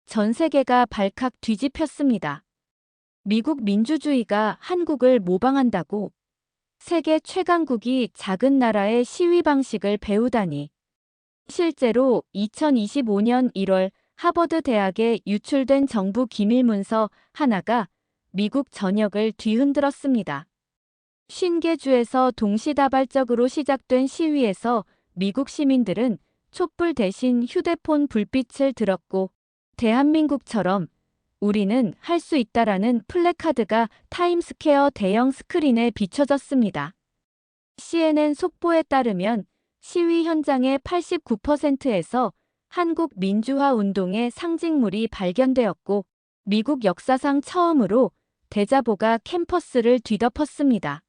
전 세계가 발칵 뒤집혔습니다. 미국 민주주의가 한국을 모방한다고 세계 최강국이 작은 나라의 시위 방식을 배우다니. 실제로 2025년 1월 하버드 대학에 유출된 정부 기밀 문서 하나가 미국 전역을 뒤흔들었습니다. 50개 주에서 동시다발적으로 시작된 시위에서 미국 시민들은 촛불 대신 휴대폰 불빛을 들었고 대한민국처럼 우리는 할 수 있다라는 플래카드가 타임스퀘어 대형 스크린에 비춰졌습니다. CNN 속보에 따르면 시위 현장의 89%에서 한국 민주화 운동의 상징물이 발견되었고 미국 역사상 처음으로 대자보가 캠퍼스를 뒤덮었습니다.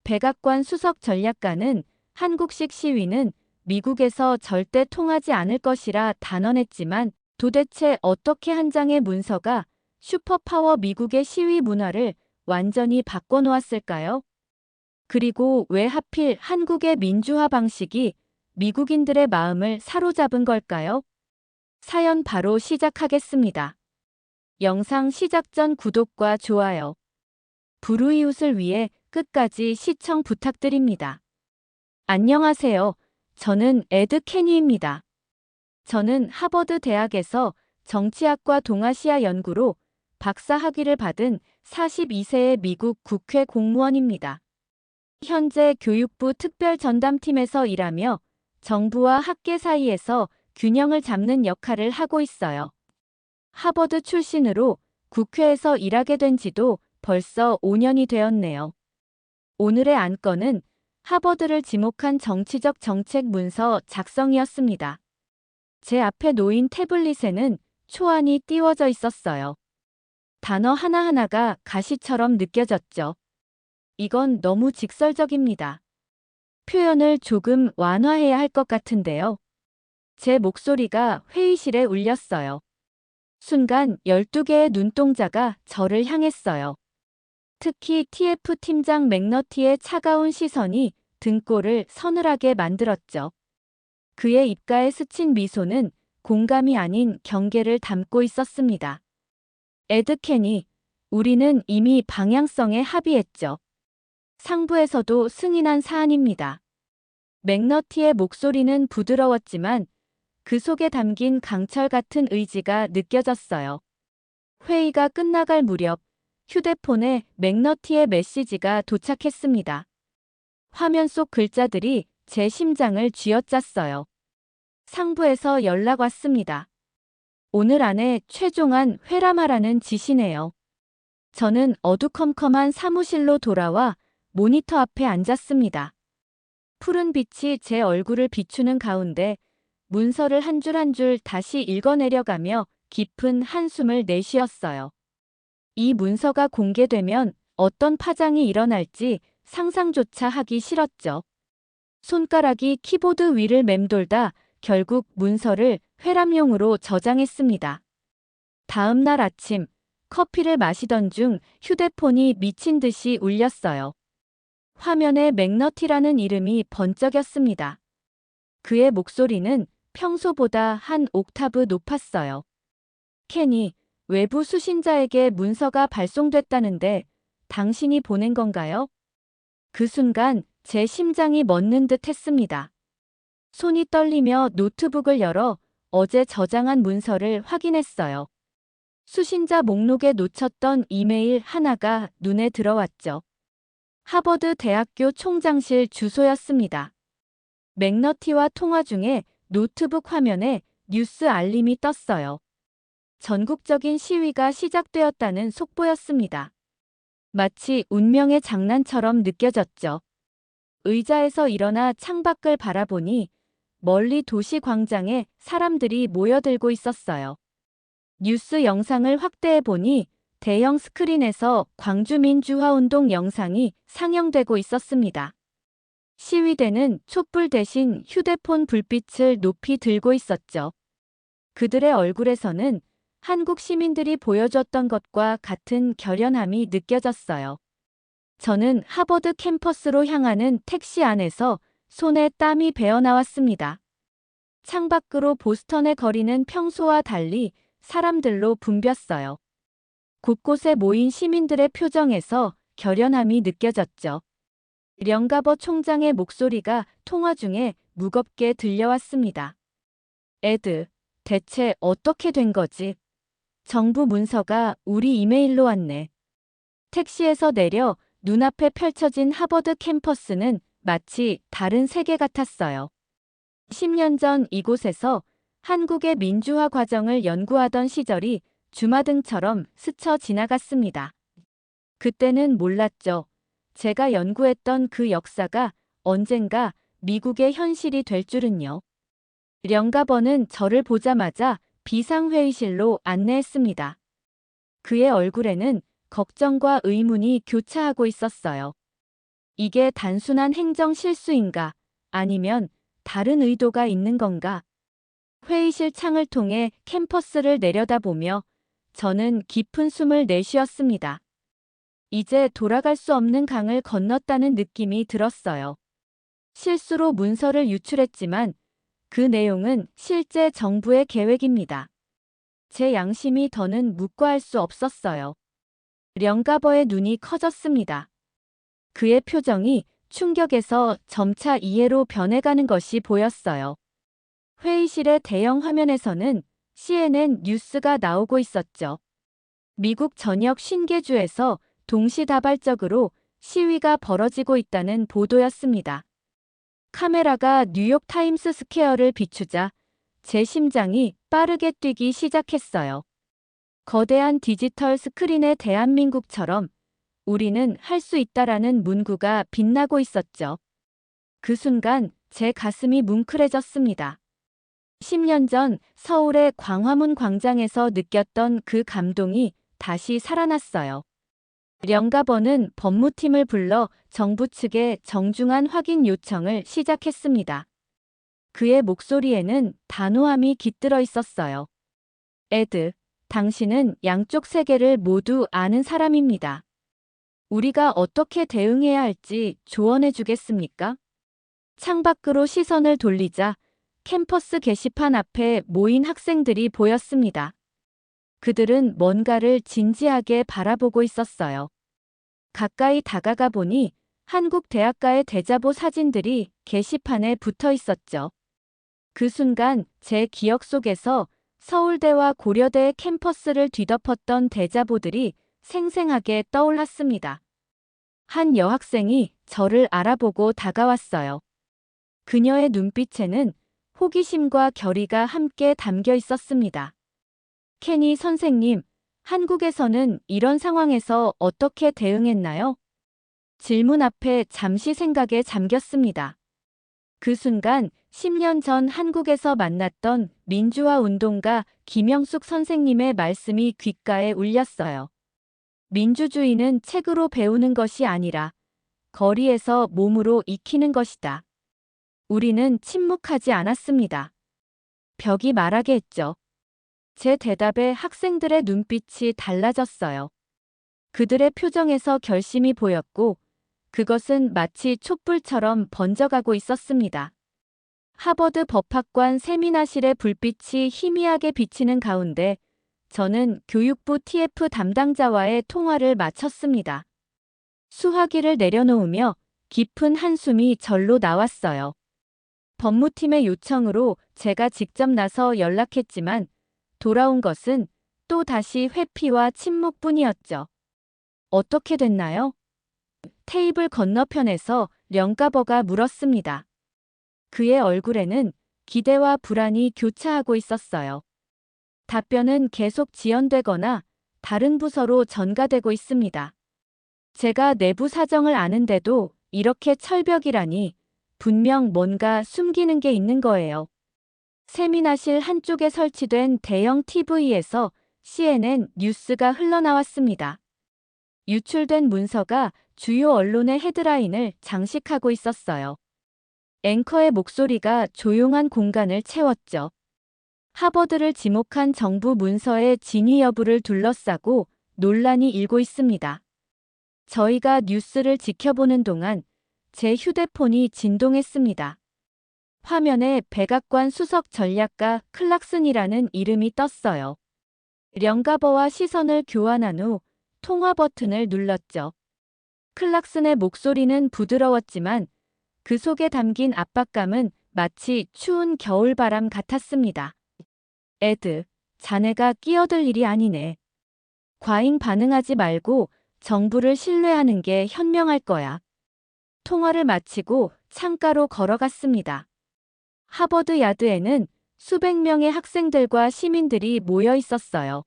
백악관 수석 전략가는 한국식 시위는 미국에서 절대 통하지 않을 것이라 단언했지만 도대체 어떻게 한 장의 문서가 슈퍼파워 미국의 시위 문화를 완전히 바꿔놓았을까요? 그리고 왜 하필 한국의 민주화 방식이 미국인들의 마음을 사로잡은 걸까요? 사연 바로 시작하겠습니다. 영상 시작 전 구독과 좋아요, 불우이웃을 위해 끝까지 시청 부탁드립니다. 안녕하세요. 저는 에드 케니입니다. 저는 하버드 대학에서 정치학과 동아시아 연구로 박사 학위를 받은 42세의 미국 국회 공무원입니다. 현재 교육부 특별 전담팀에서 일하며 정부와 학계 사이에서 균형을 잡는 역할을 하고 있어요. 하버드 출신으로 국회에서 일하게 된 지도 벌써 5년이 되었네요. 오늘의 안건은 하버드를 지목한 정치적 정책 문서 작성이었습니다. 제 앞에 놓인 태블릿에는 초안이 띄워져 있었어요. 단어 하나하나가 가시처럼 느껴졌죠. 이건 너무 직설적입니다. 표현을 조금 완화해야 할 것 같은데요. 제 목소리가 회의실에 울렸어요. 순간 12개의 눈동자가 저를 향했어요. 특히 TF 팀장 맥너티의 차가운 시선이 등골을 서늘하게 만들었죠. 그의 입가에 스친 미소는 공감이 아닌 경계를 담고 있었습니다. 에드 케니, 우리는 이미 방향성에 합의했죠. 상부에서도 승인한 사안입니다. 맥너티의 목소리는 부드러웠지만 그 속에 담긴 강철 같은 의지가 느껴졌어요. 회의가 끝나갈 무렵 휴대폰에 맥너티의 메시지가 도착했습니다. 화면 속 글자들이 제 심장을 쥐어짰어요. 상부에서 연락 왔습니다. 오늘 안에 최종안 회람하라는 지시네요. 저는 어두컴컴한 사무실로 돌아와 모니터 앞에 앉았습니다. 푸른 빛이 제 얼굴을 비추는 가운데 문서를 한 줄 한 줄 다시 읽어내려가며 깊은 한숨을 내쉬었어요. 이 문서가 공개되면 어떤 파장이 일어날지 상상조차 하기 싫었죠. 손가락이 키보드 위를 맴돌다 결국 문서를 회람용으로 저장했습니다. 다음 날 아침 커피를 마시던 중 휴대폰이 미친 듯이 울렸어요. 화면에 맥너티라는 이름이 번쩍였습니다. 그의 목소리는 평소보다 한 옥타브 높았어요. 케니, 외부 수신자에게 문서가 발송됐다는데 당신이 보낸 건가요? 그 순간 제 심장이 멎는 듯 했습니다. 손이 떨리며 노트북을 열어 어제 저장한 문서를 확인했어요. 수신자 목록에 놓쳤던 이메일 하나가 눈에 들어왔죠. 하버드 대학교 총장실 주소였습니다. 맥너티와 통화 중에 노트북 화면에 뉴스 알림이 떴어요. 전국적인 시위가 시작되었다는 속보였습니다. 마치 운명의 장난처럼 느껴졌죠. 의자에서 일어나 창밖을 바라보니 멀리 도시 광장에 사람들이 모여들고 있었어요. 뉴스 영상을 확대해 보니 대형 스크린에서 광주민주화운동 영상이 상영되고 있었습니다. 시위대는 촛불 대신 휴대폰 불빛을 높이 들고 있었죠. 그들의 얼굴에서는 한국 시민들이 보여줬던 것과 같은 결연함이 느껴졌어요. 저는 하버드 캠퍼스로 향하는 택시 안에서 손에 땀이 배어 나왔습니다. 창밖으로 보스턴의 거리는 평소와 달리 사람들로 붐볐어요. 곳곳에 모인 시민들의 표정에서 결연함이 느껴졌죠. 령가버 총장의 목소리가 통화 중에 무겁게 들려왔습니다. 에드, 대체 어떻게 된 거지? 정부 문서가 우리 이메일로 왔네. 택시에서 내려 눈앞에 펼쳐진 하버드 캠퍼스는 마치 다른 세계 같았어요. 10년 전 이곳에서 한국의 민주화 과정을 연구하던 시절이 주마등처럼 스쳐 지나갔습니다. 그때는 몰랐죠. 제가 연구했던 그 역사가 언젠가 미국의 현실이 될 줄은요. 령가버는 저를 보자마자 비상회의실로 안내했습니다. 그의 얼굴에는 걱정과 의문이 교차하고 있었어요. 이게 단순한 행정 실수인가? 아니면 다른 의도가 있는 건가? 회의실 창을 통해 캠퍼스를 내려다보며 저는 깊은 숨을 내쉬었습니다. 이제 돌아갈 수 없는 강을 건넜다는 느낌이 들었어요. 실수로 문서를 유출했지만 그 내용은 실제 정부의 계획입니다. 제 양심이 더는 묵과할 수 없었어요. 령가버의 눈이 커졌습니다. 그의 표정이 충격에서 점차 이해로 변해가는 것이 보였어요. 회의실의 대형 화면에서는 CNN 뉴스가 나오고 있었죠. 미국 전역 50개주에서 동시다발적으로 시위가 벌어지고 있다는 보도였습니다. 카메라가 뉴욕 타임스 스퀘어를 비추자 제 심장이 빠르게 뛰기 시작했어요. 거대한 디지털 스크린의 대한민국처럼 우리는 할 수 있다라는 문구가 빛나고 있었죠. 그 순간 제 가슴이 뭉클해졌습니다. 10년 전 서울의 광화문 광장에서 느꼈던 그 감동이 다시 살아났어요. 령가버는 법무팀을 불러 정부 측에 정중한 확인 요청을 시작했습니다. 그의 목소리에는 단호함이 깃들어 있었어요. 에드, 당신은 양쪽 세계를 모두 아는 사람입니다. 우리가 어떻게 대응해야 할지 조언해 주겠습니까? 창밖으로 시선을 돌리자 캠퍼스 게시판 앞에 모인 학생들이 보였습니다. 그들은 뭔가를 진지하게 바라보고 있었어요. 가까이 다가가 보니 한국 대학가의 대자보 사진들이 게시판에 붙어 있었죠. 그 순간 제 기억 속에서 서울대와 고려대의 캠퍼스를 뒤덮었던 대자보들이 생생하게 떠올랐습니다. 한 여학생이 저를 알아보고 다가왔어요. 그녀의 눈빛에는 호기심과 결의가 함께 담겨 있었습니다. 케니 선생님, 한국에서는 이런 상황에서 어떻게 대응했나요? 질문 앞에 잠시 생각에 잠겼습니다. 그 순간 10년 전 한국에서 만났던 민주화 운동가 김영숙 선생님의 말씀이 귓가에 울렸어요. 민주주의는 책으로 배우는 것이 아니라 거리에서 몸으로 익히는 것이다. 우리는 침묵하지 않았습니다. 벽이 말하게 했죠. 제 대답에 학생들의 눈빛이 달라졌어요. 그들의 표정에서 결심이 보였고 그것은 마치 촛불처럼 번져가고 있었습니다. 하버드 법학관 세미나실의 불빛이 희미하게 비치는 가운데 저는 교육부 TF 담당자와의 통화를 마쳤습니다. 수화기를 내려놓으며 깊은 한숨이 절로 나왔어요. 법무팀의 요청으로 제가 직접 나서 연락했지만 돌아온 것은 또 다시 회피와 침묵뿐이었죠. 어떻게 됐나요? 테이블 건너편에서 령가버가 물었습니다. 그의 얼굴에는 기대와 불안이 교차하고 있었어요. 답변은 계속 지연되거나 다른 부서로 전가되고 있습니다. 제가 내부 사정을 아는데도 이렇게 철벽이라니 분명 뭔가 숨기는 게 있는 거예요. 세미나실 한쪽에 설치된 대형 TV에서 CNN 뉴스가 흘러나왔습니다. 유출된 문서가 주요 언론의 헤드라인을 장식하고 있었어요. 앵커의 목소리가 조용한 공간을 채웠죠. 하버드를 지목한 정부 문서의 진위 여부를 둘러싸고 논란이 일고 있습니다. 저희가 뉴스를 지켜보는 동안 제 휴대폰이 진동했습니다. 화면에 백악관 수석 전략가 클락슨이라는 이름이 떴어요. 령가버와 시선을 교환한 후 통화 버튼을 눌렀죠. 클락슨의 목소리는 부드러웠지만 그 속에 담긴 압박감은 마치 추운 겨울바람 같았습니다. 에드, 자네가 끼어들 일이 아니네. 과잉 반응하지 말고 정부를 신뢰하는 게 현명할 거야. 통화를 마치고 창가로 걸어갔습니다. 하버드 야드에는 수백 명의 학생들과 시민들이 모여 있었어요.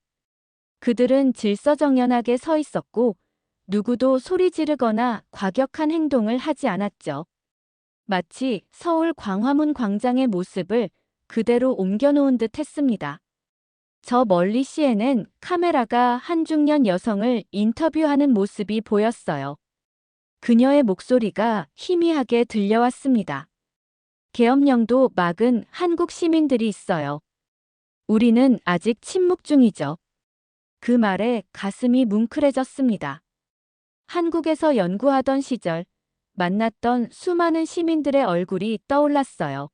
그들은 질서정연하게 서 있었고 누구도 소리 지르거나 과격한 행동을 하지 않았죠. 마치 서울 광화문 광장의 모습을 그대로 옮겨놓은 듯 했습니다. 저 멀리 CNN 카메라가 한 중년 여성을 인터뷰하는 모습이 보였어요. 그녀의 목소리가 희미하게 들려왔습니다. 계엄령도 막은 한국 시민들이 있어요. 우리는 아직 침묵 중이죠. 그 말에 가슴이 뭉클해졌습니다. 한국에서 연구하던 시절 만났던 수많은 시민들의 얼굴이 떠올랐어요.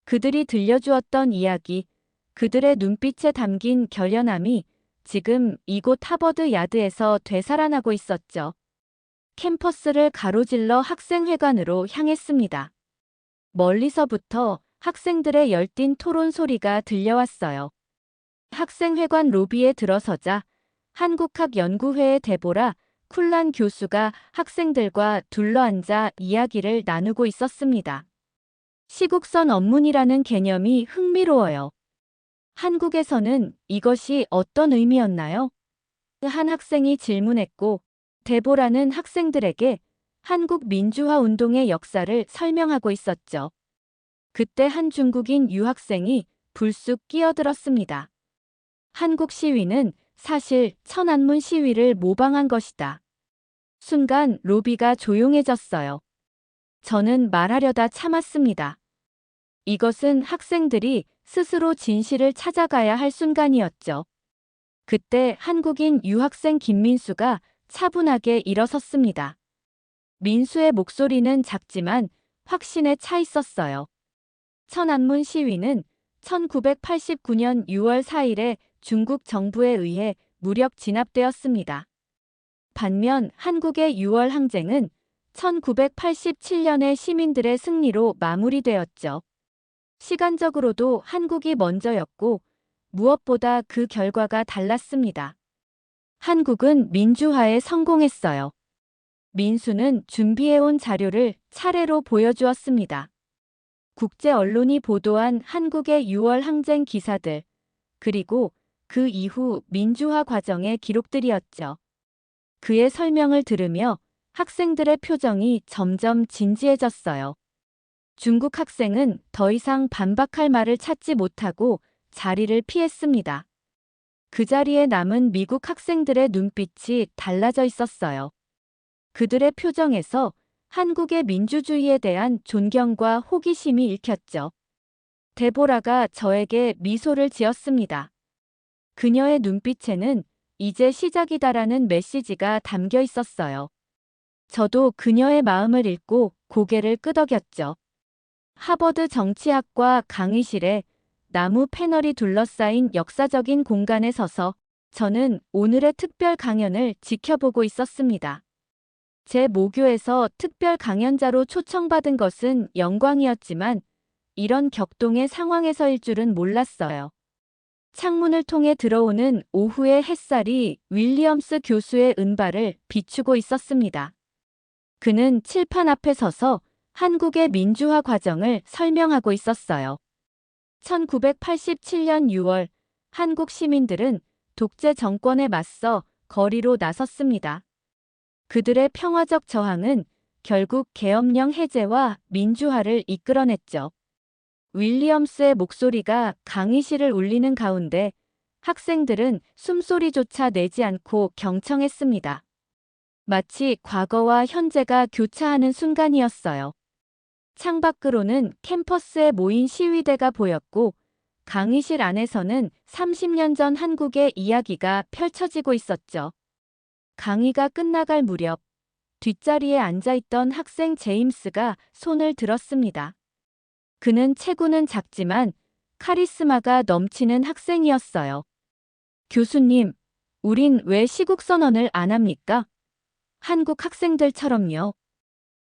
그들이 들려주었던 이야기, 그들의 눈빛에 담긴 결연함이 지금 이곳 하버드 야드에서 되살아나고 있었죠. 캠퍼스를 가로질러 학생회관으로 향했습니다. 멀리서부터 학생들의 열띤 토론 소리가 들려왔어요. 학생회관 로비에 들어서자 한국학연구회의 데보라 쿨란 교수가 학생들과 둘러앉아 이야기를 나누고 있었습니다. 시국선 업문이라는 개념이 흥미로워요. 한국에서는 이것이 어떤 의미였나요? 한 학생이 질문했고 데보라는 학생들에게 한국 민주화 운동의 역사를 설명하고 있었죠. 그때 한 중국인 유학생이 불쑥 끼어들었습니다. 한국 시위는 사실 천안문 시위를 모방한 것이다. 순간 로비가 조용해졌어요. 저는 말하려다 참았습니다. 이것은 학생들이 스스로 진실을 찾아가야 할 순간이었죠. 그때 한국인 유학생 김민수가 차분하게 일어섰습니다. 민수의 목소리는 작지만 확신에 차 있었어요. 천안문 시위는 1989년 6월 4일에 중국 정부에 의해 무력 진압되었습니다. 반면 한국의 6월 항쟁은 1987년의 시민들의 승리로 마무리되었죠. 시간적으로도 한국이 먼저였고 무엇보다 그 결과가 달랐습니다. 한국은 민주화에 성공했어요. 민수는 준비해온 자료를 차례로 보여주었습니다. 국제 언론이 보도한 한국의 6월 항쟁 기사들, 그리고 그 이후 민주화 과정의 기록들이었죠. 그의 설명을 들으며 학생들의 표정이 점점 진지해졌어요. 중국 학생은 더 이상 반박할 말을 찾지 못하고 자리를 피했습니다. 그 자리에 남은 미국 학생들의 눈빛이 달라져 있었어요. 그들의 표정에서 한국의 민주주의에 대한 존경과 호기심이 읽혔죠. 데보라가 저에게 미소를 지었습니다. 그녀의 눈빛에는 이제 시작이다라는 메시지가 담겨 있었어요. 저도 그녀의 마음을 읽고 고개를 끄덕였죠. 하버드 정치학과 강의실에 나무 패널이 둘러싸인 역사적인 공간에 서서 저는 오늘의 특별 강연을 지켜보고 있었습니다. 제 모교에서 특별 강연자로 초청받은 것은 영광이었지만 이런 격동의 상황에서일 줄은 몰랐어요. 창문을 통해 들어오는 오후의 햇살이 윌리엄스 교수의 은발을 비추고 있었습니다. 그는 칠판 앞에 서서 한국의 민주화 과정을 설명하고 있었어요. 1987년 6월 한국 시민들은 독재 정권에 맞서 거리로 나섰습니다. 그들의 평화적 저항은 결국 계엄령 해제와 민주화를 이끌어냈죠. 윌리엄스의 목소리가 강의실을 울리는 가운데 학생들은 숨소리조차 내지 않고 경청했습니다. 마치 과거와 현재가 교차하는 순간이었어요. 창밖으로는 캠퍼스에 모인 시위대가 보였고 강의실 안에서는 30년 전 한국의 이야기가 펼쳐지고 있었죠. 강의가 끝나갈 무렵 뒷자리에 앉아있던 학생 제임스가 손을 들었습니다. 그는 체구는 작지만 카리스마가 넘치는 학생이었어요. 교수님, 우린 왜 시국선언을 안 합니까? 한국 학생들처럼요.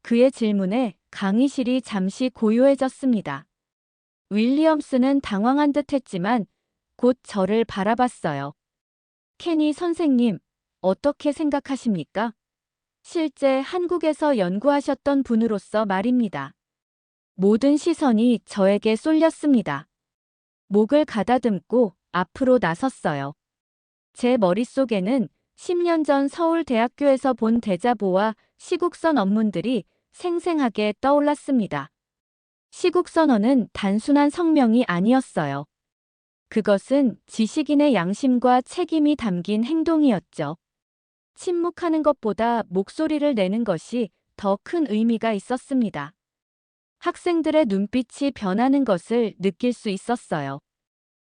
그의 질문에 강의실이 잠시 고요해졌습니다. 윌리엄스는 당황한 듯 했지만 곧 저를 바라봤어요. 케니 선생님, 어떻게 생각하십니까? 실제 한국에서 연구하셨던 분으로서 말입니다. 모든 시선이 저에게 쏠렸습니다. 목을 가다듬고 앞으로 나섰어요. 제 머릿속에는 10년 전 서울대학교에서 본 대자보와 시국선 언문들이 생생하게 떠올랐습니다. 시국선언은 단순한 성명이 아니었어요. 그것은 지식인의 양심과 책임이 담긴 행동이었죠. 침묵하는 것보다 목소리를 내는 것이 더 큰 의미가 있었습니다. 학생들의 눈빛이 변하는 것을 느낄 수 있었어요.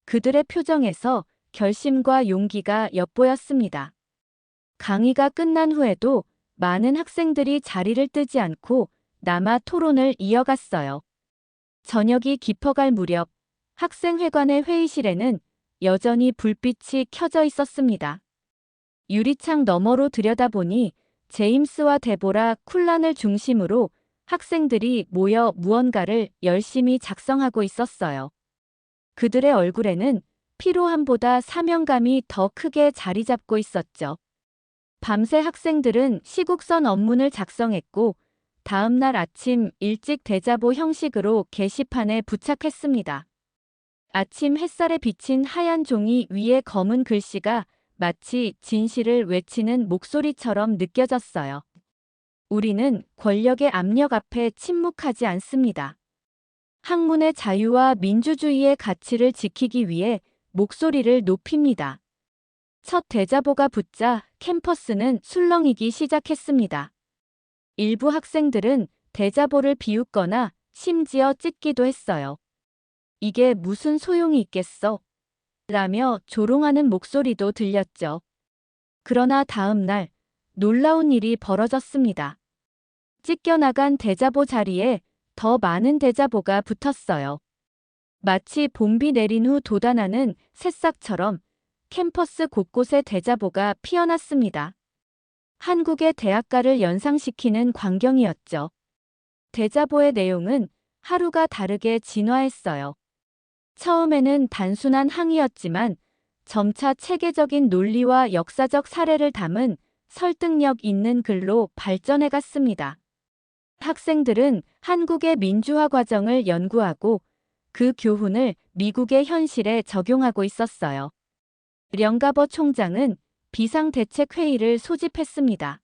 그들의 표정에서 결심과 용기가 엿보였습니다. 강의가 끝난 후에도 많은 학생들이 자리를 뜨지 않고 남아 토론을 이어갔어요. 저녁이 깊어갈 무렵 학생회관의 회의실에는 여전히 불빛이 켜져 있었습니다. 유리창 너머로 들여다보니 제임스와 데보라 쿨란을 중심으로 학생들이 모여 무언가를 열심히 작성하고 있었어요. 그들의 얼굴에는 피로함보다 사명감이 더 크게 자리 잡고 있었죠. 밤새 학생들은 시국선 언문을 작성했고 다음 날 아침 일찍 대자보 형식으로 게시판에 부착했습니다. 아침 햇살에 비친 하얀 종이 위에 검은 글씨가 마치 진실을 외치는 목소리처럼 느껴졌어요. 우리는 권력의 압력 앞에 침묵하지 않습니다. 학문의 자유와 민주주의의 가치를 지키기 위해 목소리를 높입니다. 첫 대자보가 붙자 캠퍼스는 술렁이기 시작했습니다. 일부 학생들은 대자보를 비웃거나 심지어 찢기도 했어요. 이게 무슨 소용이 있겠어? 라며 조롱하는 목소리도 들렸죠. 그러나 다음 날 놀라운 일이 벌어졌습니다. 찢겨나간 대자보 자리에 더 많은 대자보가 붙었어요. 마치 봄비 내린 후 돋아나는 새싹처럼 캠퍼스 곳곳에 대자보가 피어났습니다. 한국의 대학가를 연상시키는 광경이었죠. 대자보의 내용은 하루가 다르게 진화했어요. 처음에는 단순한 항의였지만 점차 체계적인 논리와 역사적 사례를 담은 설득력 있는 글로 발전해 갔습니다. 학생들은 한국의 민주화 과정을 연구하고 그 교훈을 미국의 현실에 적용하고 있었어요. 령가버 총장은 비상대책회의를 소집했습니다.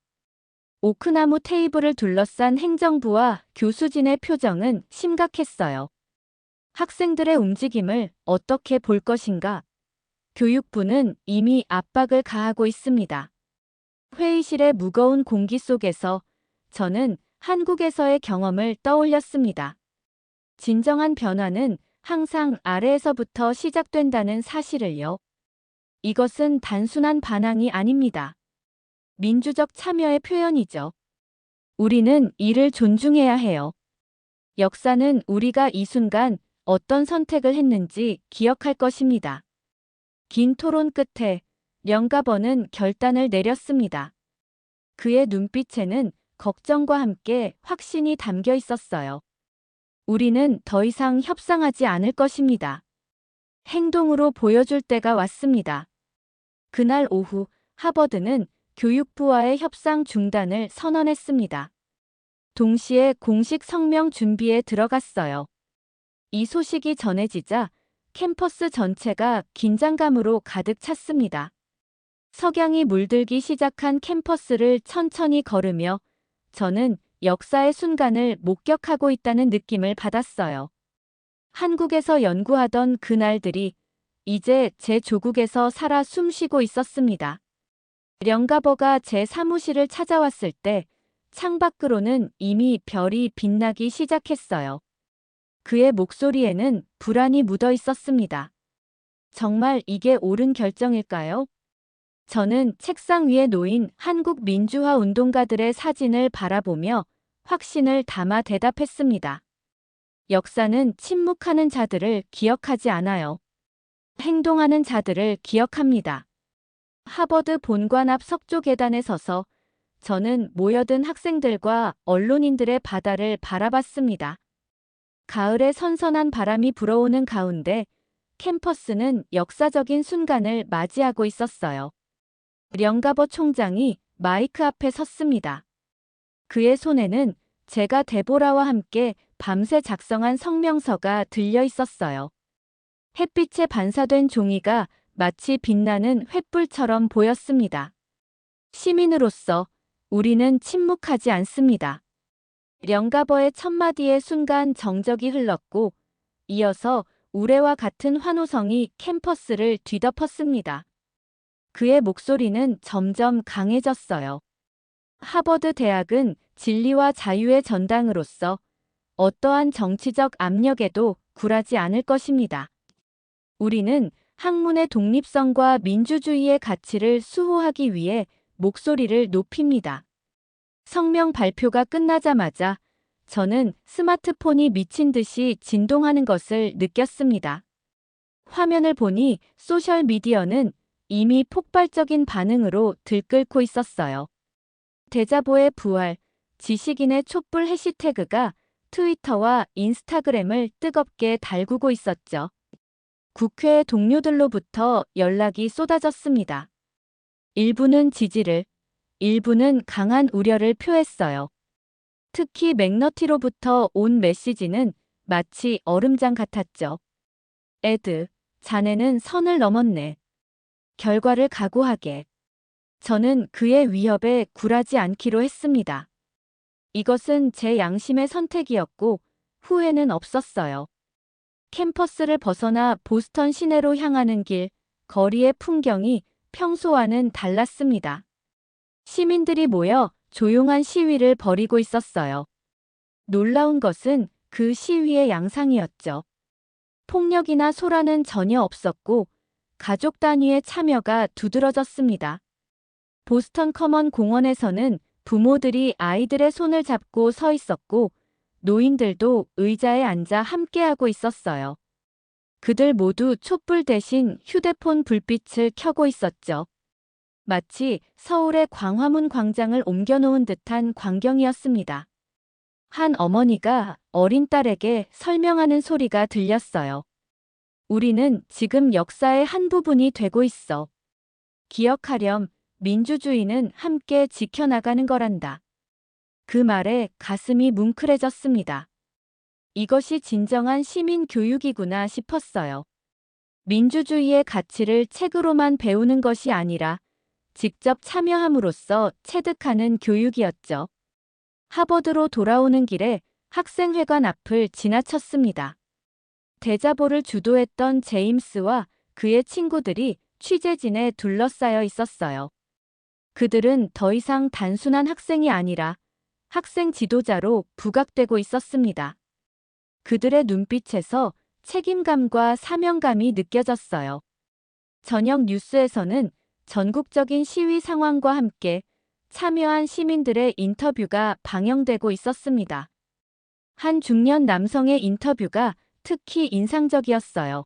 오크나무 테이블을 둘러싼 행정부와 교수진의 표정은 심각했어요. 학생들의 움직임을 어떻게 볼 것인가? 교육부는 이미 압박을 가하고 있습니다. 회의실의 무거운 공기 속에서 저는 한국에서의 경험을 떠올렸습니다. 진정한 변화는 항상 아래에서부터 시작된다는 사실을요. 이것은 단순한 반항이 아닙니다. 민주적 참여의 표현이죠. 우리는 이를 존중해야 해요. 역사는 우리가 이 순간 어떤 선택을 했는지 기억할 것입니다. 긴 토론 끝에 령가버는 결단을 내렸습니다. 그의 눈빛에는 걱정과 함께 확신이 담겨 있었어요. 우리는 더 이상 협상하지 않을 것입니다. 행동으로 보여줄 때가 왔습니다. 그날 오후 하버드는 교육부와의 협상 중단을 선언했습니다. 동시에 공식 성명 준비에 들어갔어요. 이 소식이 전해지자 캠퍼스 전체가 긴장감으로 가득 찼습니다. 석양이 물들기 시작한 캠퍼스를 천천히 걸으며 저는 역사의 순간을 목격하고 있다는 느낌을 받았어요. 한국에서 연구하던 그날들이 이제 제 조국에서 살아 숨쉬고 있었습니다. 령가버가 제 사무실을 찾아왔을 때 창밖으로는 이미 별이 빛나기 시작했어요. 그의 목소리에는 불안이 묻어 있었습니다. 정말 이게 옳은 결정일까요? 저는 책상 위에 놓인 한국 민주화 운동가들의 사진을 바라보며 확신을 담아 대답했습니다. 역사는 침묵하는 자들을 기억하지 않아요. 행동하는 자들을 기억합니다. 하버드 본관 앞 석조 계단에 서서 저는 모여든 학생들과 언론인들의 바다를 바라봤습니다. 가을의 선선한 바람이 불어오는 가운데 캠퍼스는 역사적인 순간을 맞이하고 있었어요. 령가버 총장이 마이크 앞에 섰습니다. 그의 손에는 제가 데보라와 함께 밤새 작성한 성명서가 들려 있었어요. 햇빛에 반사된 종이가 마치 빛나는 횃불처럼 보였습니다. 시민으로서 우리는 침묵하지 않습니다. 령가버의 첫마디의 순간 정적이 흘렀고 이어서 우레와 같은 환호성이 캠퍼스를 뒤덮었습니다. 그의 목소리는 점점 강해졌어요. 하버드 대학은 진리와 자유의 전당으로서 어떠한 정치적 압력에도 굴하지 않을 것입니다. 우리는 학문의 독립성과 민주주의의 가치를 수호하기 위해 목소리를 높입니다. 성명 발표가 끝나자마자 저는 스마트폰이 미친 듯이 진동하는 것을 느꼈습니다. 화면을 보니 소셜미디어는 이미 폭발적인 반응으로 들끓고 있었어요. 대자보의 부활, 지식인의 촛불 해시태그가 트위터와 인스타그램을 뜨겁게 달구고 있었죠. 국회 동료들로부터 연락이 쏟아졌습니다. 일부는 지지를, 일부는 강한 우려를 표했어요. 특히 맥너티로부터 온 메시지는 마치 얼음장 같았죠. 에드, 자네는 선을 넘었네. 결과를 각오하게. 저는 그의 위협에 굴하지 않기로 했습니다. 이것은 제 양심의 선택이었고 후회는 없었어요. 캠퍼스를 벗어나 보스턴 시내로 향하는 길, 거리의 풍경이 평소와는 달랐습니다. 시민들이 모여 조용한 시위를 벌이고 있었어요. 놀라운 것은 그 시위의 양상이었죠. 폭력이나 소란은 전혀 없었고 가족 단위의 참여가 두드러졌습니다. 보스턴 커먼 공원에서는 부모들이 아이들의 손을 잡고 서 있었고 노인들도 의자에 앉아 함께하고 있었어요. 그들 모두 촛불 대신 휴대폰 불빛을 켜고 있었죠. 마치 서울의 광화문 광장을 옮겨놓은 듯한 광경이었습니다. 한 어머니가 어린 딸에게 설명하는 소리가 들렸어요. 우리는 지금 역사의 한 부분이 되고 있어. 기억하렴, 민주주의는 함께 지켜나가는 거란다. 그 말에 가슴이 뭉클해졌습니다. 이것이 진정한 시민 교육이구나 싶었어요. 민주주의의 가치를 책으로만 배우는 것이 아니라 직접 참여함으로써 체득하는 교육이었죠. 하버드로 돌아오는 길에 학생회관 앞을 지나쳤습니다. 대자보를 주도했던 제임스와 그의 친구들이 취재진에 둘러싸여 있었어요. 그들은 더 이상 단순한 학생이 아니라 학생 지도자로 부각되고 있었습니다. 그들의 눈빛에서 책임감과 사명감이 느껴졌어요. 저녁 뉴스에서는 전국적인 시위 상황과 함께 참여한 시민들의 인터뷰가 방영되고 있었습니다. 한 중년 남성의 인터뷰가 특히 인상적이었어요.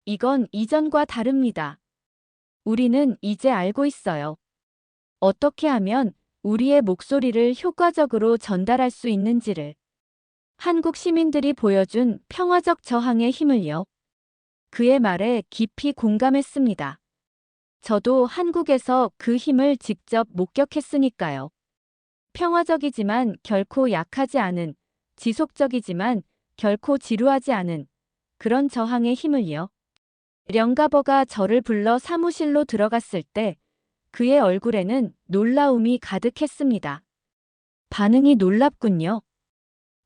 이건 이전과 다릅니다. 우리는 이제 알고 있어요. 어떻게 하면 우리의 목소리를 효과적으로 전달할 수 있는지를. 한국 시민들이 보여준 평화적 저항의 힘을요. 그의 말에 깊이 공감했습니다. 저도 한국에서 그 힘을 직접 목격했으니까요. 평화적이지만 결코 약하지 않은, 지속적이지만 결코 지루하지 않은 그런 저항의 힘을요. 령가버가 저를 불러 사무실로 들어갔을 때 그의 얼굴에는 놀라움이 가득했습니다. 반응이 놀랍군요.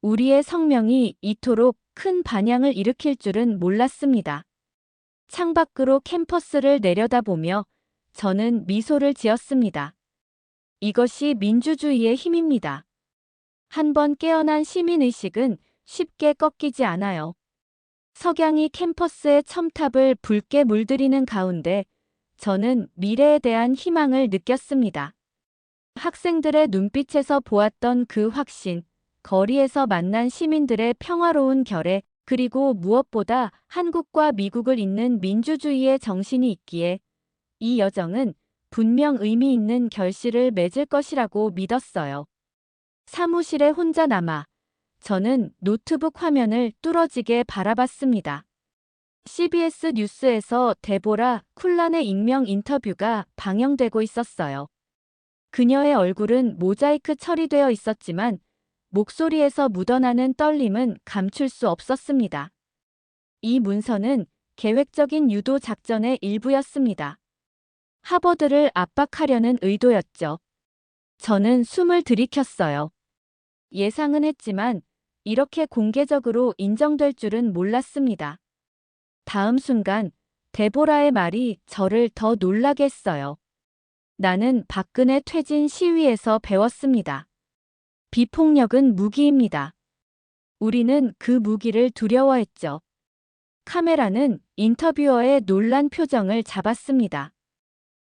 우리의 성명이 이토록 큰 반향을 일으킬 줄은 몰랐습니다. 창밖으로 캠퍼스를 내려다보며 저는 미소를 지었습니다. 이것이 민주주의의 힘입니다. 한번 깨어난 시민의식은 쉽게 꺾이지 않아요. 석양이 캠퍼스의 첨탑을 붉게 물들이는 가운데 저는 미래에 대한 희망을 느꼈습니다. 학생들의 눈빛에서 보았던 그 확신, 거리에서 만난 시민들의 평화로운 결의 그리고 무엇보다 한국과 미국을 잇는 민주주의의 정신이 있기에 이 여정은 분명 의미 있는 결실을 맺을 것이라고 믿었어요. 사무실에 혼자 남아 저는 노트북 화면을 뚫어지게 바라봤습니다. CBS 뉴스에서 데보라 쿨란의 익명 인터뷰가 방영되고 있었어요. 그녀의 얼굴은 모자이크 처리되어 있었지만 목소리에서 묻어나는 떨림은 감출 수 없었습니다. 이 문서는 계획적인 유도 작전의 일부였습니다. 하버드를 압박하려는 의도였죠. 저는 숨을 들이켰어요. 예상은 했지만 이렇게 공개적으로 인정될 줄은 몰랐습니다. 다음 순간 데보라의 말이 저를 더 놀라게 했어요. 나는 박근혜 퇴진 시위에서 배웠습니다. 비폭력은 무기입니다. 우리는 그 무기를 두려워했죠. 카메라는 인터뷰어의 놀란 표정을 잡았습니다.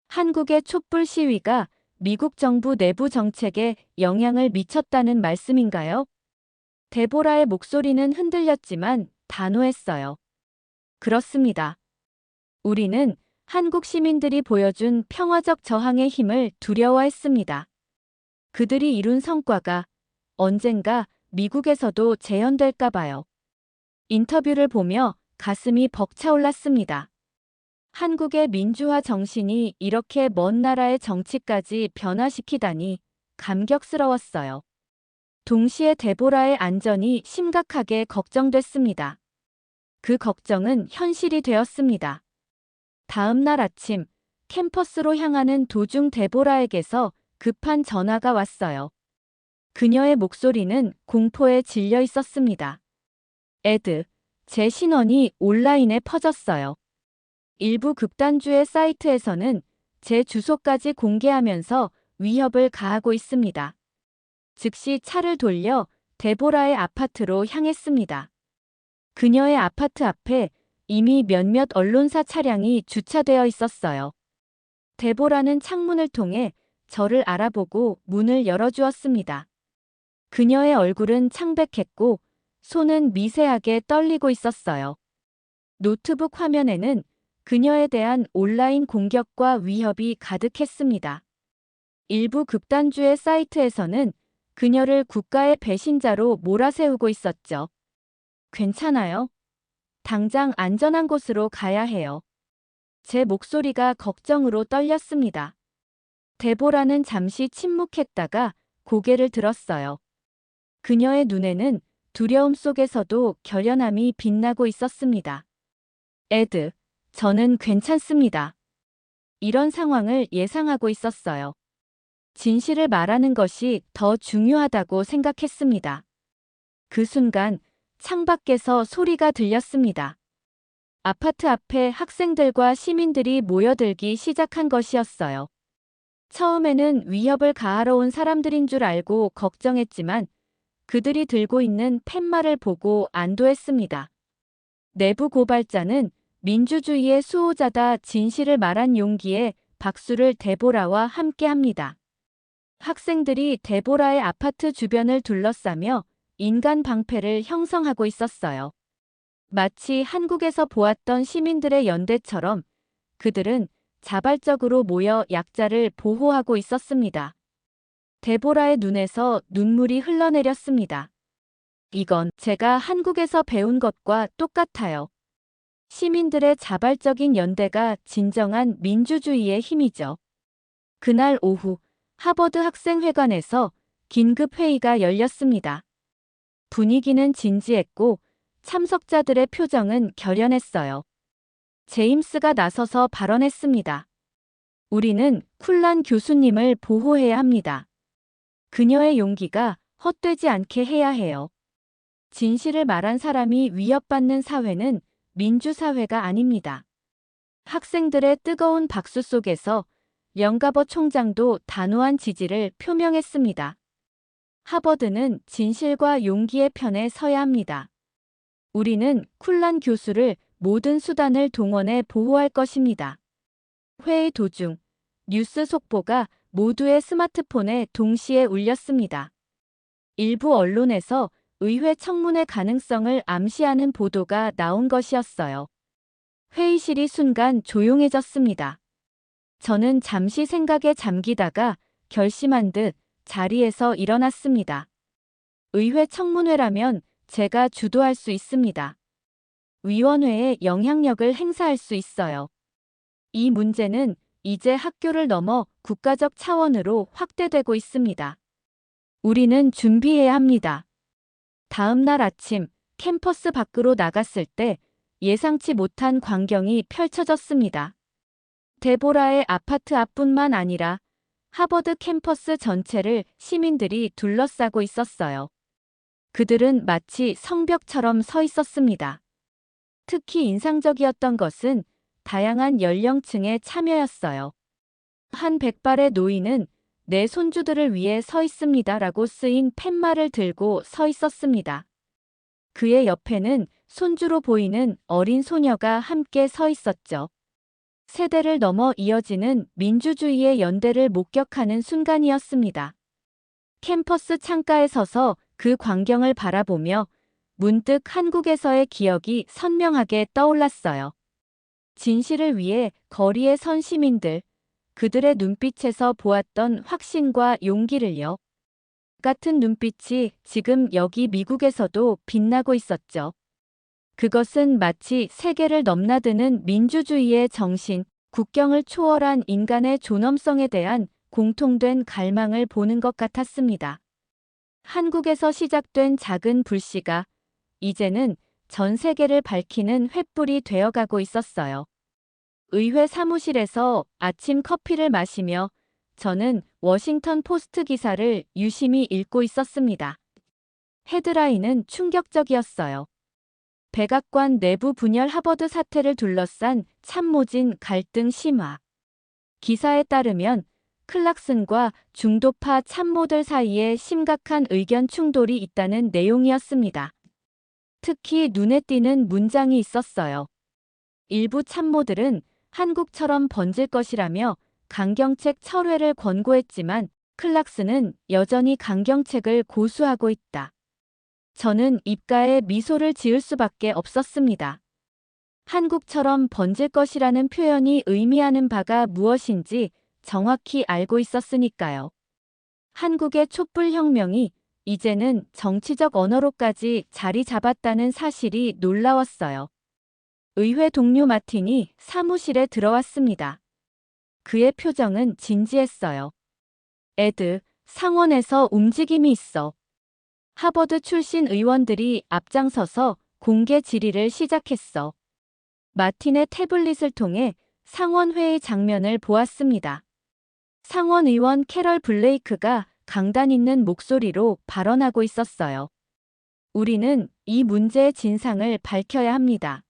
한국의 촛불 시위가 미국 정부 내부 정책에 영향을 미쳤다는 말씀인가요? 데보라의 목소리는 흔들렸지만 단호했어요. 그렇습니다. 우리는 한국 시민들이 보여준 평화적 저항의 힘을 두려워했습니다. 그들이 이룬 성과가 언젠가 미국에서도 재현될까 봐요. 인터뷰를 보며 가슴이 벅차올랐습니다. 한국의 민주화 정신이 이렇게 먼 나라의 정치까지 변화시키다니 감격스러웠어요. 동시에 데보라의 안전이 심각하게 걱정됐습니다. 그 걱정은 현실이 되었습니다. 다음 날 아침 캠퍼스로 향하는 도중 데보라에게서 급한 전화가 왔어요. 그녀의 목소리는 공포에 질려 있었습니다. 에드, 제 신원이 온라인에 퍼졌어요. 일부 극단주의 사이트에서는 제 주소까지 공개하면서 위협을 가하고 있습니다. 즉시 차를 돌려 데보라의 아파트로 향했습니다. 그녀의 아파트 앞에 이미 몇몇 언론사 차량이 주차되어 있었어요. 데보라는 창문을 통해 저를 알아보고 문을 열어주었습니다. 그녀의 얼굴은 창백했고 손은 미세하게 떨리고 있었어요. 노트북 화면에는 그녀에 대한 온라인 공격과 위협이 가득했습니다. 일부 극단주의 사이트에서는 그녀를 국가의 배신자로 몰아세우고 있었죠. 괜찮아요? 당장 안전한 곳으로 가야 해요. 제 목소리가 걱정으로 떨렸습니다. 데보라는 잠시 침묵했다가 고개를 들었어요. 그녀의 눈에는 두려움 속에서도 결연함이 빛나고 있었습니다. 에드, 저는 괜찮습니다. 이런 상황을 예상하고 있었어요. 진실을 말하는 것이 더 중요하다고 생각했습니다. 그 순간 창밖에서 소리가 들렸습니다. 아파트 앞에 학생들과 시민들이 모여들기 시작한 것이었어요. 처음에는 위협을 가하러 온 사람들인 줄 알고 걱정했지만 그들이 들고 있는 팻말을 보고 안도했습니다. 내부 고발자는 민주주의의 수호자다 진실을 말한 용기에 박수를 데보라와 함께합니다. 학생들이 데보라의 아파트 주변을 둘러싸며 인간 방패를 형성하고 있었어요. 마치 한국에서 보았던 시민들의 연대처럼 그들은 자발적으로 모여 약자를 보호하고 있었습니다. 데보라의 눈에서 눈물이 흘러내렸습니다. 이건 제가 한국에서 배운 것과 똑같아요. 시민들의 자발적인 연대가 진정한 민주주의의 힘이죠. 그날 오후 하버드 학생회관에서 긴급 회의가 열렸습니다. 분위기는 진지했고 참석자들의 표정은 결연했어요. 제임스가 나서서 발언했습니다. 우리는 쿨란 교수님을 보호해야 합니다. 그녀의 용기가 헛되지 않게 해야 해요. 진실을 말한 사람이 위협받는 사회는 민주사회가 아닙니다. 학생들의 뜨거운 박수 속에서 영가버 총장도 단호한 지지를 표명했습니다. 하버드는 진실과 용기의 편에 서야 합니다. 우리는 쿨란 교수를 모든 수단을 동원해 보호할 것입니다. 회의 도중 뉴스 속보가 모두의 스마트폰에 동시에 울렸습니다. 일부 언론에서 의회 청문회 가능성을 암시하는 보도가 나온 것이었어요. 회의실이 순간 조용해졌습니다. 저는 잠시 생각에 잠기다가 결심한 듯 자리에서 일어났습니다. 의회 청문회라면 제가 주도할 수 있습니다. 위원회에 영향력을 행사할 수 있어요. 이 문제는 이제 학교를 넘어 국가적 차원으로 확대되고 있습니다. 우리는 준비해야 합니다. 다음 날 아침 캠퍼스 밖으로 나갔을 때 예상치 못한 광경이 펼쳐졌습니다. 데보라의 아파트 앞뿐만 아니라 하버드 캠퍼스 전체를 시민들이 둘러싸고 있었어요. 그들은 마치 성벽처럼 서 있었습니다. 특히 인상적이었던 것은 다양한 연령층의 참여였어요. 한 백발의 노인은 내 손주들을 위해 서 있습니다라고 쓰인 팻말을 들고 서 있었습니다. 그의 옆에는 손주로 보이는 어린 소녀가 함께 서 있었죠. 세대를 넘어 이어지는 민주주의의 연대를 목격하는 순간이었습니다. 캠퍼스 창가에 서서 그 광경을 바라보며 문득 한국에서의 기억이 선명하게 떠올랐어요. 진실을 위해 거리에 선 시민들, 그들의 눈빛에서 보았던 확신과 용기를요. 같은 눈빛이 지금 여기 미국에서도 빛나고 있었죠. 그것은 마치 세계를 넘나드는 민주주의의 정신, 국경을 초월한 인간의 존엄성에 대한 공통된 갈망을 보는 것 같았습니다. 한국에서 시작된 작은 불씨가 이제는 전 세계를 밝히는 횃불이 되어가고 있었어요. 의회 사무실에서 아침 커피를 마시며 저는 워싱턴 포스트 기사를 유심히 읽고 있었습니다. 헤드라인은 충격적이었어요. 백악관 내부 분열 하버드 사태를 둘러싼 참모진 갈등 심화. 기사에 따르면 클락슨과 중도파 참모들 사이에 심각한 의견 충돌이 있다는 내용이었습니다. 특히 눈에 띄는 문장이 있었어요. 일부 참모들은 한국처럼 번질 것이라며 강경책 철회를 권고했지만 클락슨은 여전히 강경책을 고수하고 있다. 저는 입가에 미소를 지을 수밖에 없었습니다. 한국처럼 번질 것이라는 표현이 의미하는 바가 무엇인지 정확히 알고 있었으니까요. 한국의 촛불혁명이 이제는 정치적 언어로까지 자리 잡았다는 사실이 놀라웠어요. 의회 동료 마틴이 사무실에 들어왔습니다. 그의 표정은 진지했어요. 에드, 상원에서 움직임이 있어. 하버드 출신 의원들이 앞장서서 공개 질의를 시작했어. 마틴의 태블릿을 통해 상원회의 장면을 보았습니다. 상원 의원 캐럴 블레이크가 강단 있는 목소리로 발언하고 있었어요. 우리는 이 문제의 진상을 밝혀야 합니다.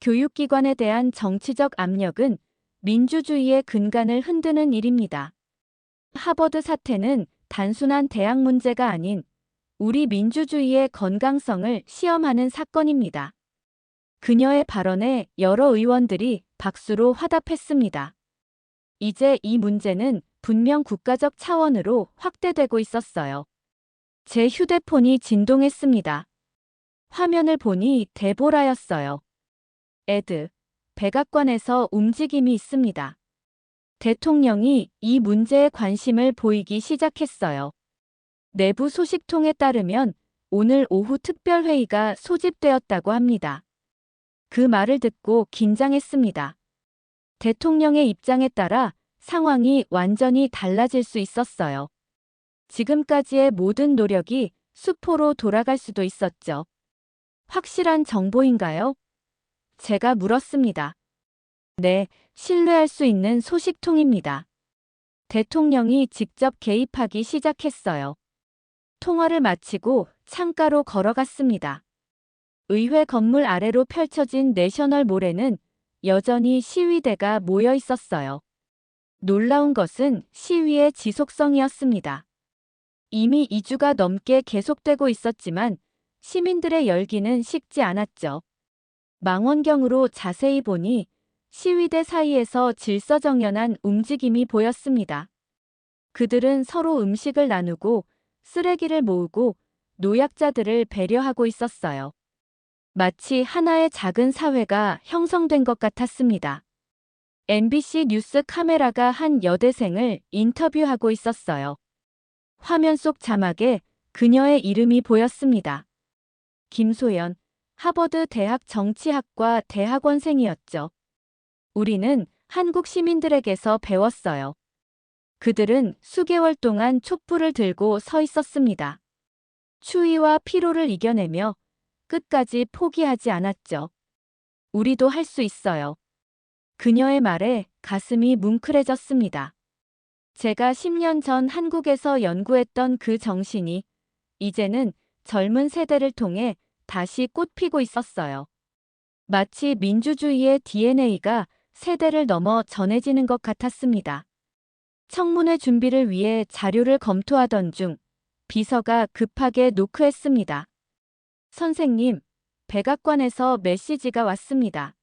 교육기관에 대한 정치적 압력은 민주주의의 근간을 흔드는 일입니다. 하버드 사태는 단순한 대학 문제가 아닌 우리 민주주의의 건강성을 시험하는 사건입니다. 그녀의 발언에 여러 의원들이 박수로 화답했습니다. 이제 이 문제는 분명 국가적 차원으로 확대되고 있었어요. 제 휴대폰이 진동했습니다. 화면을 보니 데보라였어요. 에드, 백악관에서 움직임이 있습니다. 대통령이 이 문제에 관심을 보이기 시작했어요. 내부 소식통에 따르면 오늘 오후 특별회의가 소집되었다고 합니다. 그 말을 듣고 긴장했습니다. 대통령의 입장에 따라 상황이 완전히 달라질 수 있었어요. 지금까지의 모든 노력이 수포로 돌아갈 수도 있었죠. 확실한 정보인가요? 제가 물었습니다. 네, 신뢰할 수 있는 소식통입니다. 대통령이 직접 개입하기 시작했어요. 통화를 마치고 창가로 걸어갔습니다. 의회 건물 아래로 펼쳐진 내셔널몰에는 여전히 시위대가 모여 있었어요. 놀라운 것은 시위의 지속성이었습니다. 이미 2주가 넘게 계속되고 있었지만 시민들의 열기는 식지 않았죠. 망원경으로 자세히 보니 시위대 사이에서 질서정연한 움직임이 보였습니다. 그들은 서로 음식을 나누고 쓰레기를 모으고 노약자들을 배려하고 있었어요. 마치 하나의 작은 사회가 형성된 것 같았습니다. MBC 뉴스 카메라가 한 여대생을 인터뷰하고 있었어요. 화면 속 자막에 그녀의 이름이 보였습니다. 김소연, 하버드 대학 정치학과 대학원생이었죠. 우리는 한국 시민들에게서 배웠어요. 그들은 수개월 동안 촛불을 들고 서 있었습니다. 추위와 피로를 이겨내며 끝까지 포기하지 않았죠. 우리도 할 수 있어요. 그녀의 말에 가슴이 뭉클해졌습니다. 제가 10년 전 한국에서 연구했던 그 정신이 이제는 젊은 세대를 통해 다시 꽃피고 있었어요. 마치 민주주의의 DNA가 세대를 넘어 전해지는 것 같았습니다. 청문회 준비를 위해 자료를 검토하던 중 비서가 급하게 노크했습니다. 선생님, 백악관에서 메시지가 왔습니다.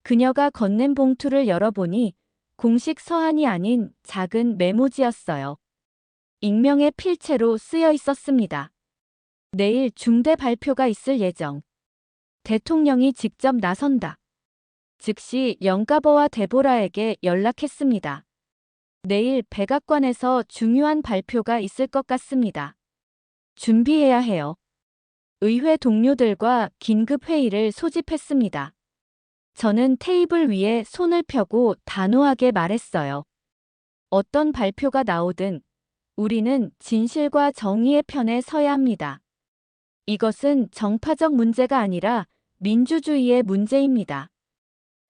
그녀가 건넨 봉투를 열어보니 공식 서한이 아닌 작은 메모지였어요. 익명의 필체로 쓰여 있었습니다. 내일 중대 발표가 있을 예정. 대통령이 직접 나선다. 즉시 영가버와 데보라에게 연락했습니다. 내일 백악관에서 중요한 발표가 있을 것 같습니다. 준비해야 해요. 의회 동료들과 긴급 회의를 소집했습니다. 저는 테이블 위에 손을 펴고 단호하게 말했어요. 어떤 발표가 나오든 우리는 진실과 정의의 편에 서야 합니다. 이것은 정파적 문제가 아니라 민주주의의 문제입니다.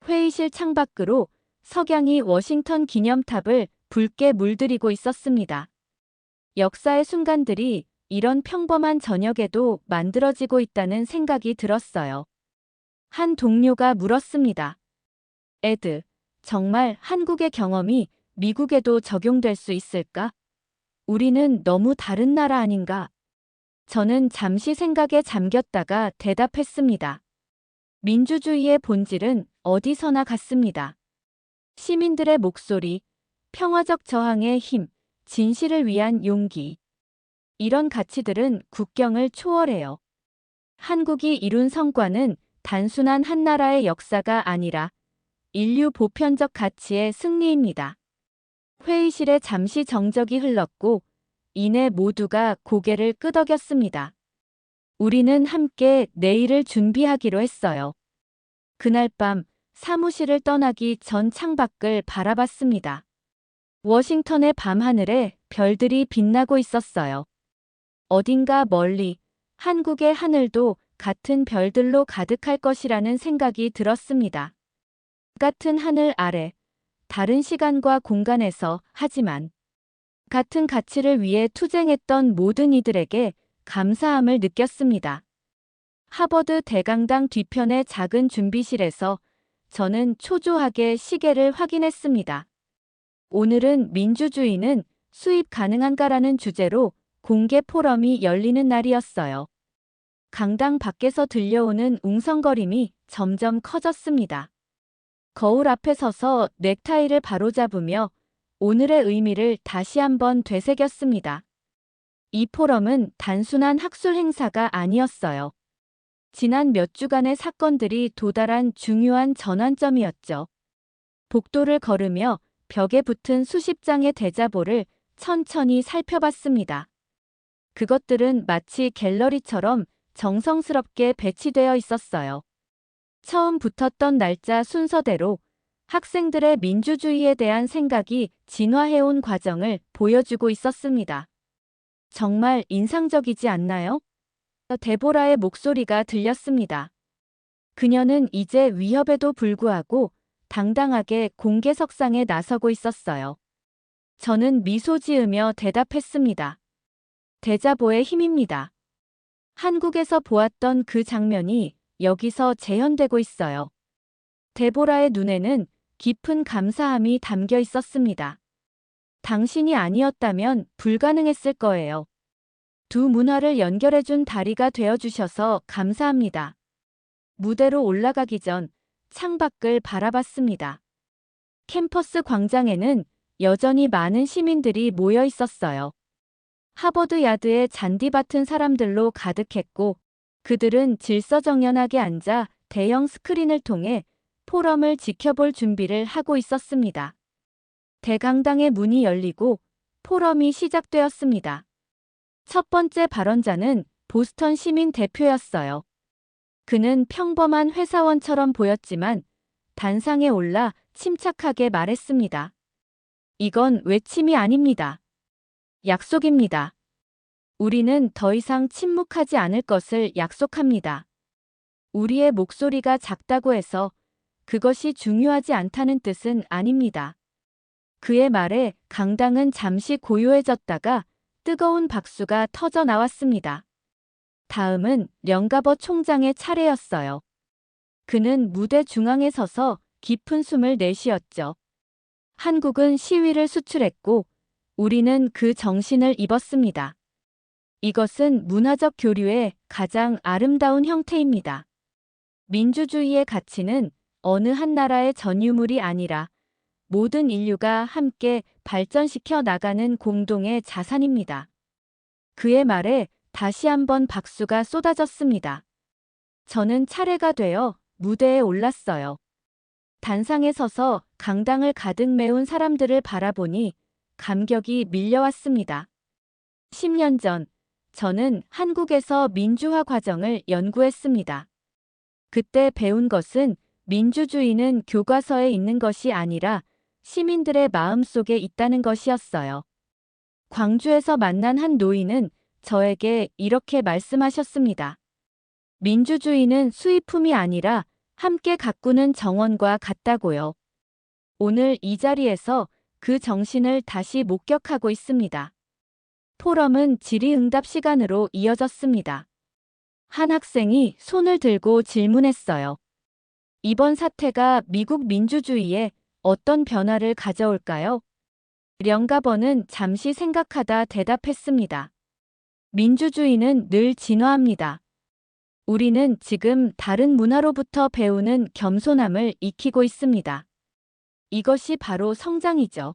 회의실 창밖으로 석양이 워싱턴 기념탑을 붉게 물들이고 있었습니다. 역사의 순간들이 이런 평범한 저녁에도 만들어지고 있다는 생각이 들었어요. 한 동료가 물었습니다. 에드, 정말 한국의 경험이 미국에도 적용될 수 있을까? 우리는 너무 다른 나라 아닌가? 저는 잠시 생각에 잠겼다가 대답했습니다. 민주주의의 본질은 어디서나 같습니다. 시민들의 목소리, 평화적 저항의 힘, 진실을 위한 용기. 이런 가치들은 국경을 초월해요. 한국이 이룬 성과는 단순한 한 나라의 역사가 아니라 인류 보편적 가치의 승리입니다. 회의실에 잠시 정적이 흘렀고 이내 모두가 고개를 끄덕였습니다. 우리는 함께 내일을 준비하기로 했어요. 그날 밤 사무실을 떠나기 전 창밖을 바라봤습니다. 워싱턴의 밤하늘에 별들이 빛나고 있었어요. 어딘가 멀리 한국의 하늘도 같은 별들로 가득할 것이라는 생각이 들었습니다. 같은 하늘 아래, 다른 시간과 공간에서 하지만 같은 가치를 위해 투쟁했던 모든 이들에게 감사함을 느꼈습니다. 하버드 대강당 뒤편의 작은 준비실에서 저는 초조하게 시계를 확인했습니다. 오늘은 민주주의는 수입 가능한가라는 주제로 공개 포럼이 열리는 날이었어요. 강당 밖에서 들려오는 웅성거림이 점점 커졌습니다. 거울 앞에 서서 넥타이를 바로잡으며 오늘의 의미를 다시 한번 되새겼습니다. 이 포럼은 단순한 학술 행사가 아니었어요. 지난 몇 주간의 사건들이 도달한 중요한 전환점이었죠. 복도를 걸으며 벽에 붙은 수십 장의 대자보를 천천히 살펴봤습니다. 그것들은 마치 갤러리처럼 정성스럽게 배치되어 있었어요. 처음 붙었던 날짜 순서대로 학생들의 민주주의에 대한 생각이 진화해온 과정을 보여주고 있었습니다. 정말 인상적이지 않나요? 데보라의 목소리가 들렸습니다. 그녀는 이제 위협에도 불구하고 당당하게 공개석상에 나서고 있었어요. 저는 미소 지으며 대답했습니다. 대자보의 힘입니다. 한국에서 보았던 그 장면이 여기서 재현되고 있어요. 데보라의 눈에는 깊은 감사함이 담겨 있었습니다. 당신이 아니었다면 불가능했을 거예요. 두 문화를 연결해준 다리가 되어주셔서 감사합니다. 무대로 올라가기 전 창밖을 바라봤습니다. 캠퍼스 광장에는 여전히 많은 시민들이 모여 있었어요. 하버드 야드의 잔디밭은 사람들로 가득했고 그들은 질서정연하게 앉아 대형 스크린을 통해 포럼을 지켜볼 준비를 하고 있었습니다. 대강당의 문이 열리고 포럼이 시작되었습니다. 첫 번째 발언자는 보스턴 시민 대표였어요. 그는 평범한 회사원처럼 보였지만 단상에 올라 침착하게 말했습니다. 이건 외침이 아닙니다. 약속입니다. 우리는 더 이상 침묵하지 않을 것을 약속합니다. 우리의 목소리가 작다고 해서 그것이 중요하지 않다는 뜻은 아닙니다. 그의 말에 강당은 잠시 고요해졌다가 뜨거운 박수가 터져 나왔습니다. 다음은 령가버 총장의 차례였어요. 그는 무대 중앙에 서서 깊은 숨을 내쉬었죠. 한국은 시위를 수출했고 우리는 그 정신을 입었습니다. 이것은 문화적 교류의 가장 아름다운 형태입니다. 민주주의의 가치는 어느 한 나라의 전유물이 아니라 모든 인류가 함께 발전시켜 나가는 공동의 자산입니다. 그의 말에 다시 한번 박수가 쏟아졌습니다. 저는 차례가 되어 무대에 올랐어요. 단상에 서서 강당을 가득 메운 사람들을 바라보니 감격이 밀려왔습니다. 10년 전, 저는 한국에서 민주화 과정을 연구했습니다. 그때 배운 것은 민주주의는 교과서에 있는 것이 아니라 시민들의 마음속에 있다는 것이었어요. 광주에서 만난 한 노인은 저에게 이렇게 말씀하셨습니다. 민주주의는 수입품이 아니라 함께 가꾸는 정원과 같다고요. 오늘 이 자리에서 그 정신을 다시 목격하고 있습니다. 포럼은 질의응답 시간으로 이어졌습니다. 한 학생이 손을 들고 질문했어요. 이번 사태가 미국 민주주의에 어떤 변화를 가져올까요? 령가버는 잠시 생각하다 대답했습니다. 민주주의는 늘 진화합니다. 우리는 지금 다른 문화로부터 배우는 겸손함을 익히고 있습니다. 이것이 바로 성장이죠.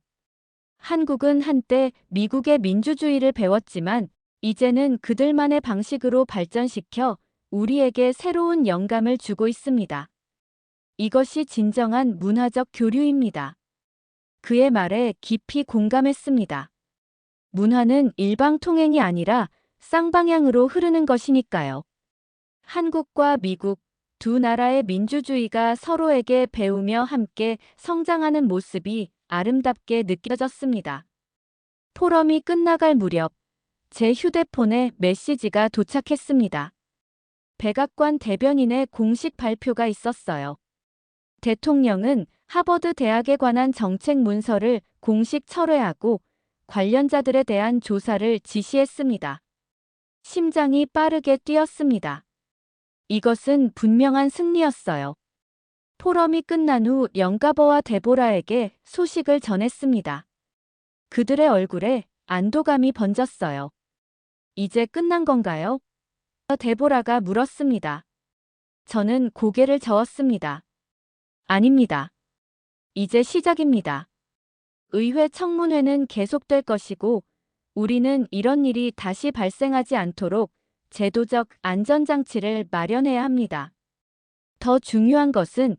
한국은 한때 미국의 민주주의를 배웠지만 이제는 그들만의 방식으로 발전시켜 우리에게 새로운 영감을 주고 있습니다. 이것이 진정한 문화적 교류입니다. 그의 말에 깊이 공감했습니다. 문화는 일방통행이 아니라 쌍방향으로 흐르는 것이니까요. 한국과 미국 두 나라의 민주주의가 서로에게 배우며 함께 성장하는 모습이 아름답게 느껴졌습니다. 포럼이 끝나갈 무렵 제 휴대폰에 메시지가 도착했습니다. 백악관 대변인의 공식 발표가 있었어요. 대통령은 하버드 대학에 관한 정책 문서를 공식 철회하고 관련자들에 대한 조사를 지시했습니다. 심장이 빠르게 뛰었습니다. 이것은 분명한 승리였어요. 포럼이 끝난 후 령가버와 데보라에게 소식을 전했습니다. 그들의 얼굴에 안도감이 번졌어요. 이제 끝난 건가요? 데보라가 물었습니다. 저는 고개를 저었습니다. 아닙니다. 이제 시작입니다. 의회 청문회는 계속될 것이고 우리는 이런 일이 다시 발생하지 않도록 제도적 안전장치를 마련해야 합니다. 더 중요한 것은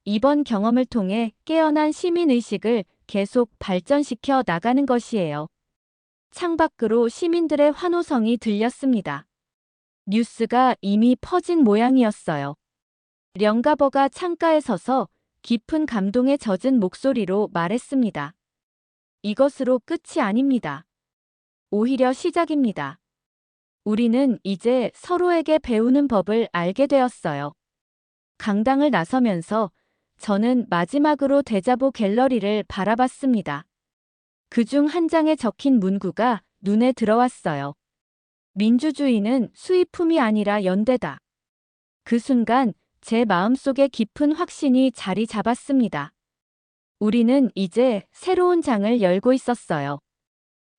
이번 경험을 통해 깨어난 시민의식을 계속 발전시켜 나가는 것이에요. 창밖으로 시민들의 환호성이 들렸습니다. 뉴스가 이미 퍼진 모양이었어요. 령가버가 창가에 서서 깊은 감동에 젖은 목소리로 말했습니다. 이것으로 끝이 아닙니다. 오히려 시작입니다. 우리는 이제 서로에게 배우는 법을 알게 되었어요. 강당을 나서면서 저는 마지막으로 데자보 갤러리를 바라봤습니다. 그중 한 장에 적힌 문구가 눈에 들어왔어요. 민주주의는 수입품이 아니라 연대다. 그 순간 제 마음속에 깊은 확신이 자리 잡았습니다. 우리는 이제 새로운 장을 열고 있었어요.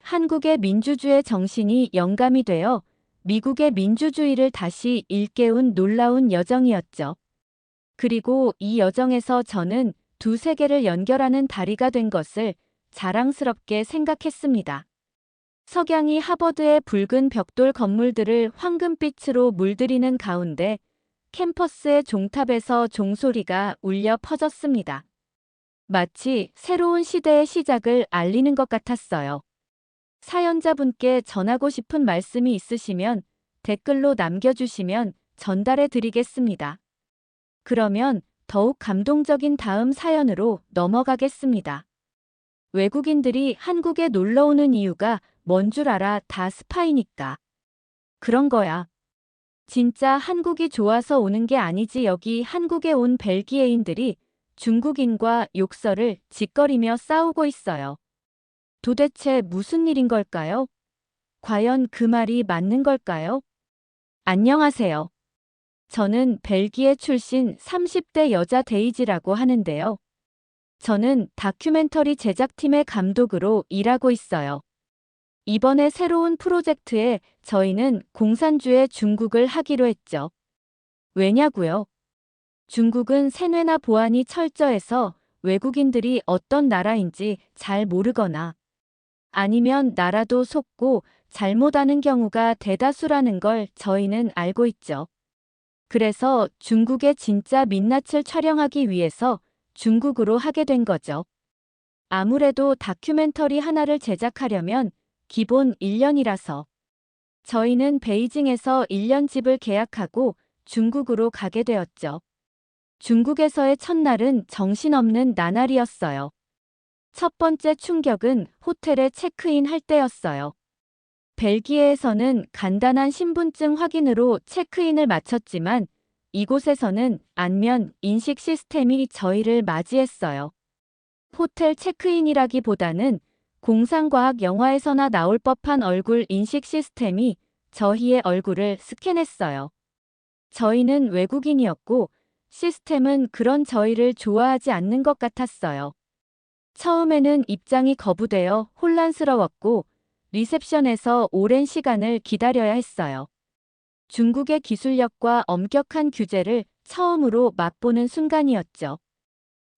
한국의 민주주의 정신이 영감이 되어 미국의 민주주의를 다시 일깨운 놀라운 여정이었죠. 그리고 이 여정에서 저는 두 세계를 연결하는 다리가 된 것을 자랑스럽게 생각했습니다. 석양이 하버드의 붉은 벽돌 건물들을 황금빛으로 물들이는 가운데 캠퍼스의 종탑에서 종소리가 울려 퍼졌습니다. 마치 새로운 시대의 시작을 알리는 것 같았어요. 사연자분께 전하고 싶은 말씀이 있으시면 댓글로 남겨주시면 전달해 드리겠습니다. 그러면 더욱 감동적인 다음 사연으로 넘어가겠습니다. 외국인들이 한국에 놀러 오는 이유가 뭔 줄 알아? 다 스파이니까. 그런 거야. 진짜 한국이 좋아서 오는 게 아니지. 여기 한국에 온 벨기에인들이 중국인과 욕설을 짓거리며 싸우고 있어요. 도대체 무슨 일인 걸까요? 과연 그 말이 맞는 걸까요? 안녕하세요. 저는 벨기에 출신 30대 여자 데이지라고 하는데요. 저는 다큐멘터리 제작팀의 감독으로 일하고 있어요. 이번에 새로운 프로젝트에 저희는 공산주의 중국을 하기로 했죠. 왜냐고요? 중국은 세뇌나 보안이 철저해서 외국인들이 어떤 나라인지 잘 모르거나 아니면 나라도 속고 잘못 아는 경우가 대다수라는 걸 저희는 알고 있죠. 그래서 중국의 진짜 민낯을 촬영하기 위해서 중국으로 하게 된 거죠. 아무래도 다큐멘터리 하나를 제작하려면 기본 1년이라서 저희는 베이징에서 1년 집을 계약하고 중국으로 가게 되었죠. 중국에서의 첫날은 정신없는 나날이었어요. 첫 번째 충격은 호텔에 체크인 할 때였어요. 벨기에에서는 간단한 신분증 확인으로 체크인을 마쳤지만 이곳에서는 안면 인식 시스템이 저희를 맞이했어요. 호텔 체크인이라기보다는 공상과학 영화에서나 나올 법한 얼굴 인식 시스템이 저희의 얼굴을 스캔했어요. 저희는 외국인이었고 시스템은 그런 저희를 좋아하지 않는 것 같았어요. 처음에는 입장이 거부되어 혼란스러웠고 리셉션에서 오랜 시간을 기다려야 했어요. 중국의 기술력과 엄격한 규제를 처음으로 맛보는 순간이었죠.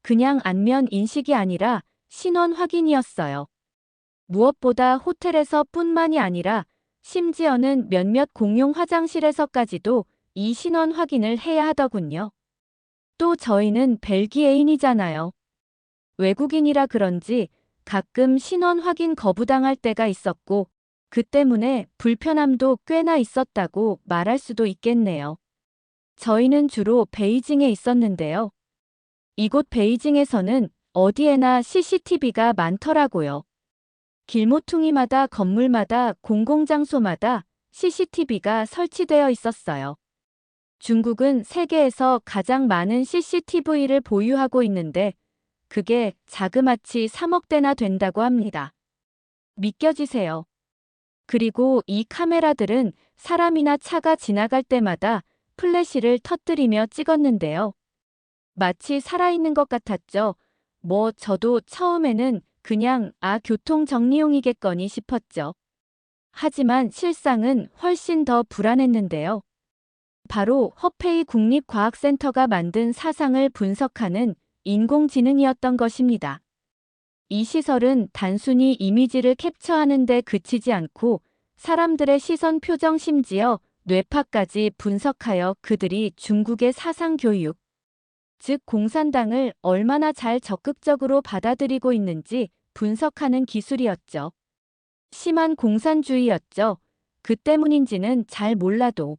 그냥 안면 인식이 아니라 신원 확인이었어요. 무엇보다 호텔에서 뿐만이 아니라 심지어는 몇몇 공용 화장실에서까지도 이 신원 확인을 해야 하더군요. 또 저희는 벨기에인이잖아요. 외국인이라 그런지 가끔 신원 확인 거부당할 때가 있었고 그 때문에 불편함도 꽤나 있었다고 말할 수도 있겠네요. 저희는 주로 베이징에 있었는데요. 이곳 베이징에서는 어디에나 CCTV가 많더라고요. 길모퉁이마다 건물마다 공공장소마다 CCTV가 설치되어 있었어요. 중국은 세계에서 가장 많은 CCTV를 보유하고 있는데 그게 자그마치 3억 대나 된다고 합니다. 믿겨지세요? 그리고 이 카메라들은 사람이나 차가 지나갈 때마다 플래시를 터뜨리며 찍었는데요. 마치 살아있는 것 같았죠. 저도 처음에는 그냥 교통 정리용이겠거니 싶었죠. 하지만 실상은 훨씬 더 불안했는데요. 바로 허페이 국립과학센터가 만든 사상을 분석하는 인공지능이었던 것입니다. 이 시설은 단순히 이미지를 캡처하는 데 그치지 않고 사람들의 시선, 표정, 심지어 뇌파까지 분석하여 그들이 중국의 사상 교육, 즉 공산당을 얼마나 잘 적극적으로 받아들이고 있는지 분석하는 기술이었죠. 심한 공산주의였죠. 그 때문인지는 잘 몰라도.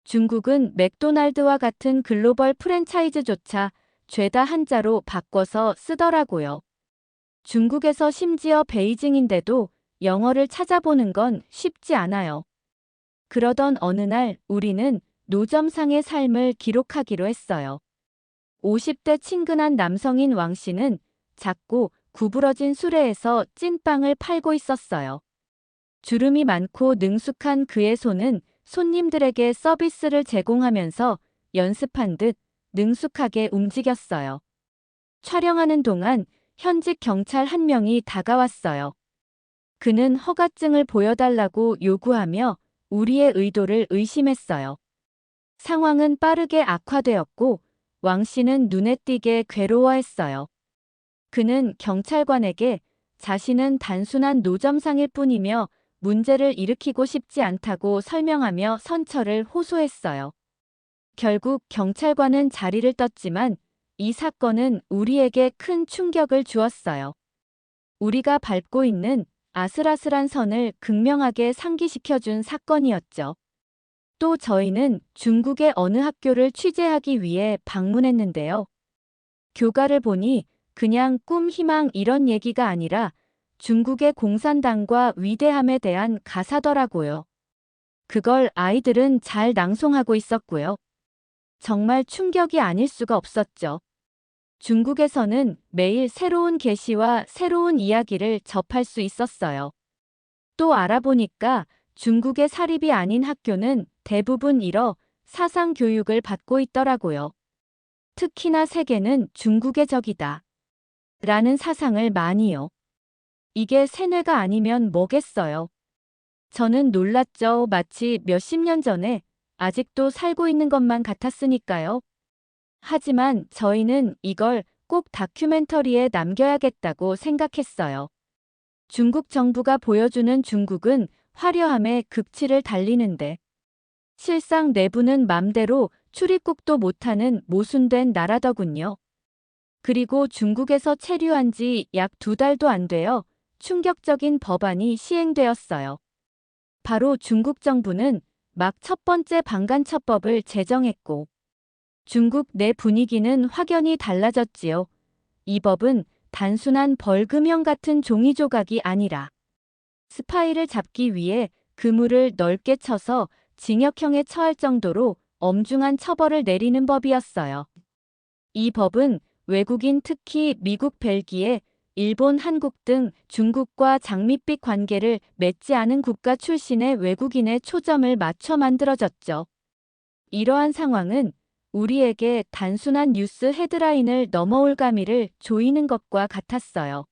중국은 맥도날드와 같은 글로벌 프랜차이즈조차 죄다 한자로 바꿔서 쓰더라고요. 중국에서 심지어 베이징인데도 영어를 찾아보는 건 쉽지 않아요. 그러던 어느 날 우리는 노점상의 삶을 기록하기로 했어요. 50대 친근한 남성인 왕 씨는 작고 구부러진 수레에서 찐빵을 팔고 있었어요. 주름이 많고 능숙한 그의 손은 손님들에게 서비스를 제공하면서 연습한 듯 능숙하게 움직였어요. 촬영하는 동안 현직 경찰 한 명이 다가왔어요. 그는 허가증을 보여달라고 요구하며 우리의 의도를 의심했어요. 상황은 빠르게 악화되었고 왕 씨는 눈에 띄게 괴로워했어요. 그는 경찰관에게 자신은 단순한 노점상일 뿐이며 문제를 일으키고 싶지 않다고 설명하며 선처를 호소했어요. 결국 경찰관은 자리를 떴지만 이 사건은 우리에게 큰 충격을 주었어요. 우리가 밟고 있는 아슬아슬한 선을 극명하게 상기시켜준 사건이었죠. 또 저희는 중국의 어느 학교를 취재하기 위해 방문했는데요. 교가를 보니 그냥 꿈, 희망 이런 얘기가 아니라 중국의 공산당과 위대함에 대한 가사더라고요. 그걸 아이들은 잘 낭송하고 있었고요. 정말 충격이 아닐 수가 없었죠. 중국에서는 매일 새로운 계시와 새로운 이야기를 접할 수 있었어요. 또 알아보니까 중국의 사립이 아닌 학교는 대부분 이러 사상 교육을 받고 있더라고요. 특히나 세계는 중국의 적이다. 라는 사상을 많이요. 이게 세뇌가 아니면 뭐겠어요. 저는 놀랐죠. 마치 몇십 년 전에 아직도 살고 있는 것만 같았으니까요. 하지만 저희는 이걸 꼭 다큐멘터리에 남겨야겠다고 생각했어요. 중국 정부가 보여주는 중국은 화려함의 극치를 달리는데 실상 내부는 맘대로 출입국도 못하는 모순된 나라더군요. 그리고 중국에서 체류한 지 약 2달도 안 되어 충격적인 법안이 시행되었어요. 바로 중국 정부는 막 첫 번째 방간처법을 제정했고 중국 내 분위기는 확연히 달라졌지요. 이 법은 단순한 벌금형 같은 종이 조각이 아니라 스파이를 잡기 위해 그물을 넓게 쳐서 징역형에 처할 정도로 엄중한 처벌을 내리는 법이었어요. 이 법은 외국인 특히 미국, 벨기에, 일본, 한국 등 중국과 장밋빛 관계를 맺지 않은 국가 출신의 외국인에 초점을 맞춰 만들어졌죠. 이러한 상황은 우리에게 단순한 뉴스 헤드라인을 넘어올 감히를 조이는 것과 같았어요.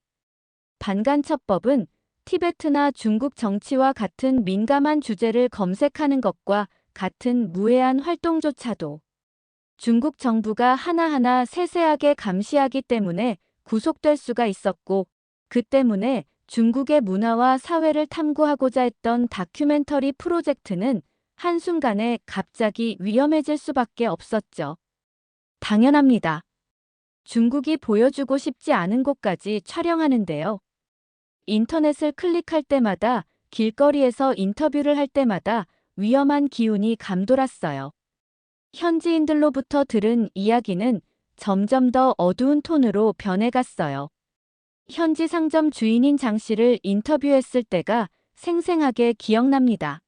반간첩법은 티베트나 중국 정치와 같은 민감한 주제를 검색하는 것과 같은 무해한 활동조차도 중국 정부가 하나하나 세세하게 감시하기 때문에 구속될 수가 있었고 그 때문에 중국의 문화와 사회를 탐구하고자 했던 다큐멘터리 프로젝트는 한순간에 갑자기 위험해질 수밖에 없었죠. 당연합니다. 중국이 보여주고 싶지 않은 곳까지 촬영하는데요. 인터넷을 클릭할 때마다 길거리에서 인터뷰를 할 때마다 위험한 기운이 감돌았어요. 현지인들로부터 들은 이야기는 점점 더 어두운 톤으로 변해갔어요. 현지 상점 주인인 장 씨를 인터뷰했을 때가 생생하게 기억납니다.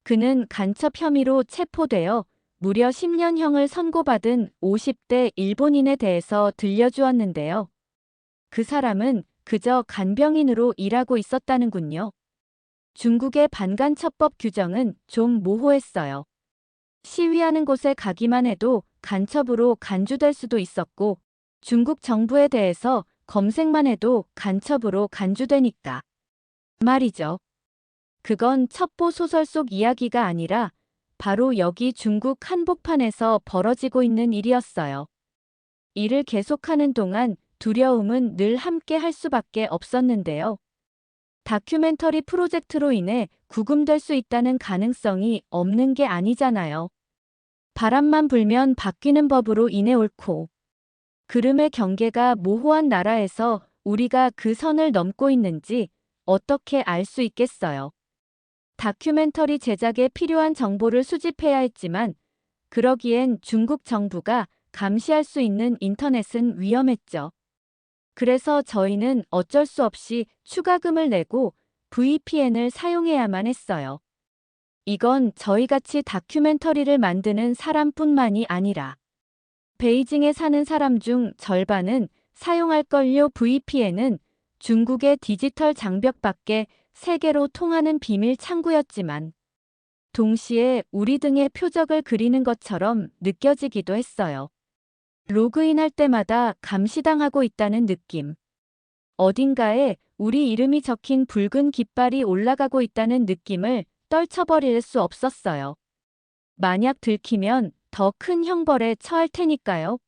그는 간첩 혐의로 체포되어 무려 10년형을 선고받은 50대 일본인에 대해서 들려주었는데요. 그 사람은 그저 간병인으로 일하고 있었다는군요. 중국의 반간첩법 규정은 좀 모호했어요. 시위하는 곳에 가기만 해도 간첩으로 간주될 수도 있었고 중국 정부에 대해서 검색만 해도 간첩으로 간주되니까 말이죠. 그건 첩보 소설 속 이야기가 아니라 바로 여기 중국 한복판에서 벌어지고 있는 일이었어요. 일을 계속하는 동안 두려움은 늘 함께 할 수밖에 없었는데요. 다큐멘터리 프로젝트로 인해 구금될 수 있다는 가능성이 없는 게 아니잖아요. 바람만 불면 바뀌는 법으로 인해 옳고 그름의 경계가 모호한 나라에서 우리가 그 선을 넘고 있는지 어떻게 알 수 있겠어요. 다큐멘터리 제작에 필요한 정보를 수집해야 했지만 그러기엔 중국 정부가 감시할 수 있는 인터넷은 위험했죠. 그래서 저희는 어쩔 수 없이 추가금을 내고 VPN을 사용해야만 했어요. 이건 저희같이 다큐멘터리를 만드는 사람뿐만이 아니라 베이징에 사는 사람 중 절반은 사용할걸요. VPN은 중국의 디지털 장벽 밖에 세계로 통하는 비밀 창구였지만 동시에 우리 등의 표적을 그리는 것처럼 느껴지기도 했어요. 로그인할 때마다 감시당하고 있다는 느낌. 어딘가에 우리 이름이 적힌 붉은 깃발이 올라가고 있다는 느낌을 떨쳐버릴 수 없었어요. 만약 들키면 더 큰 형벌에 처할 테니까요.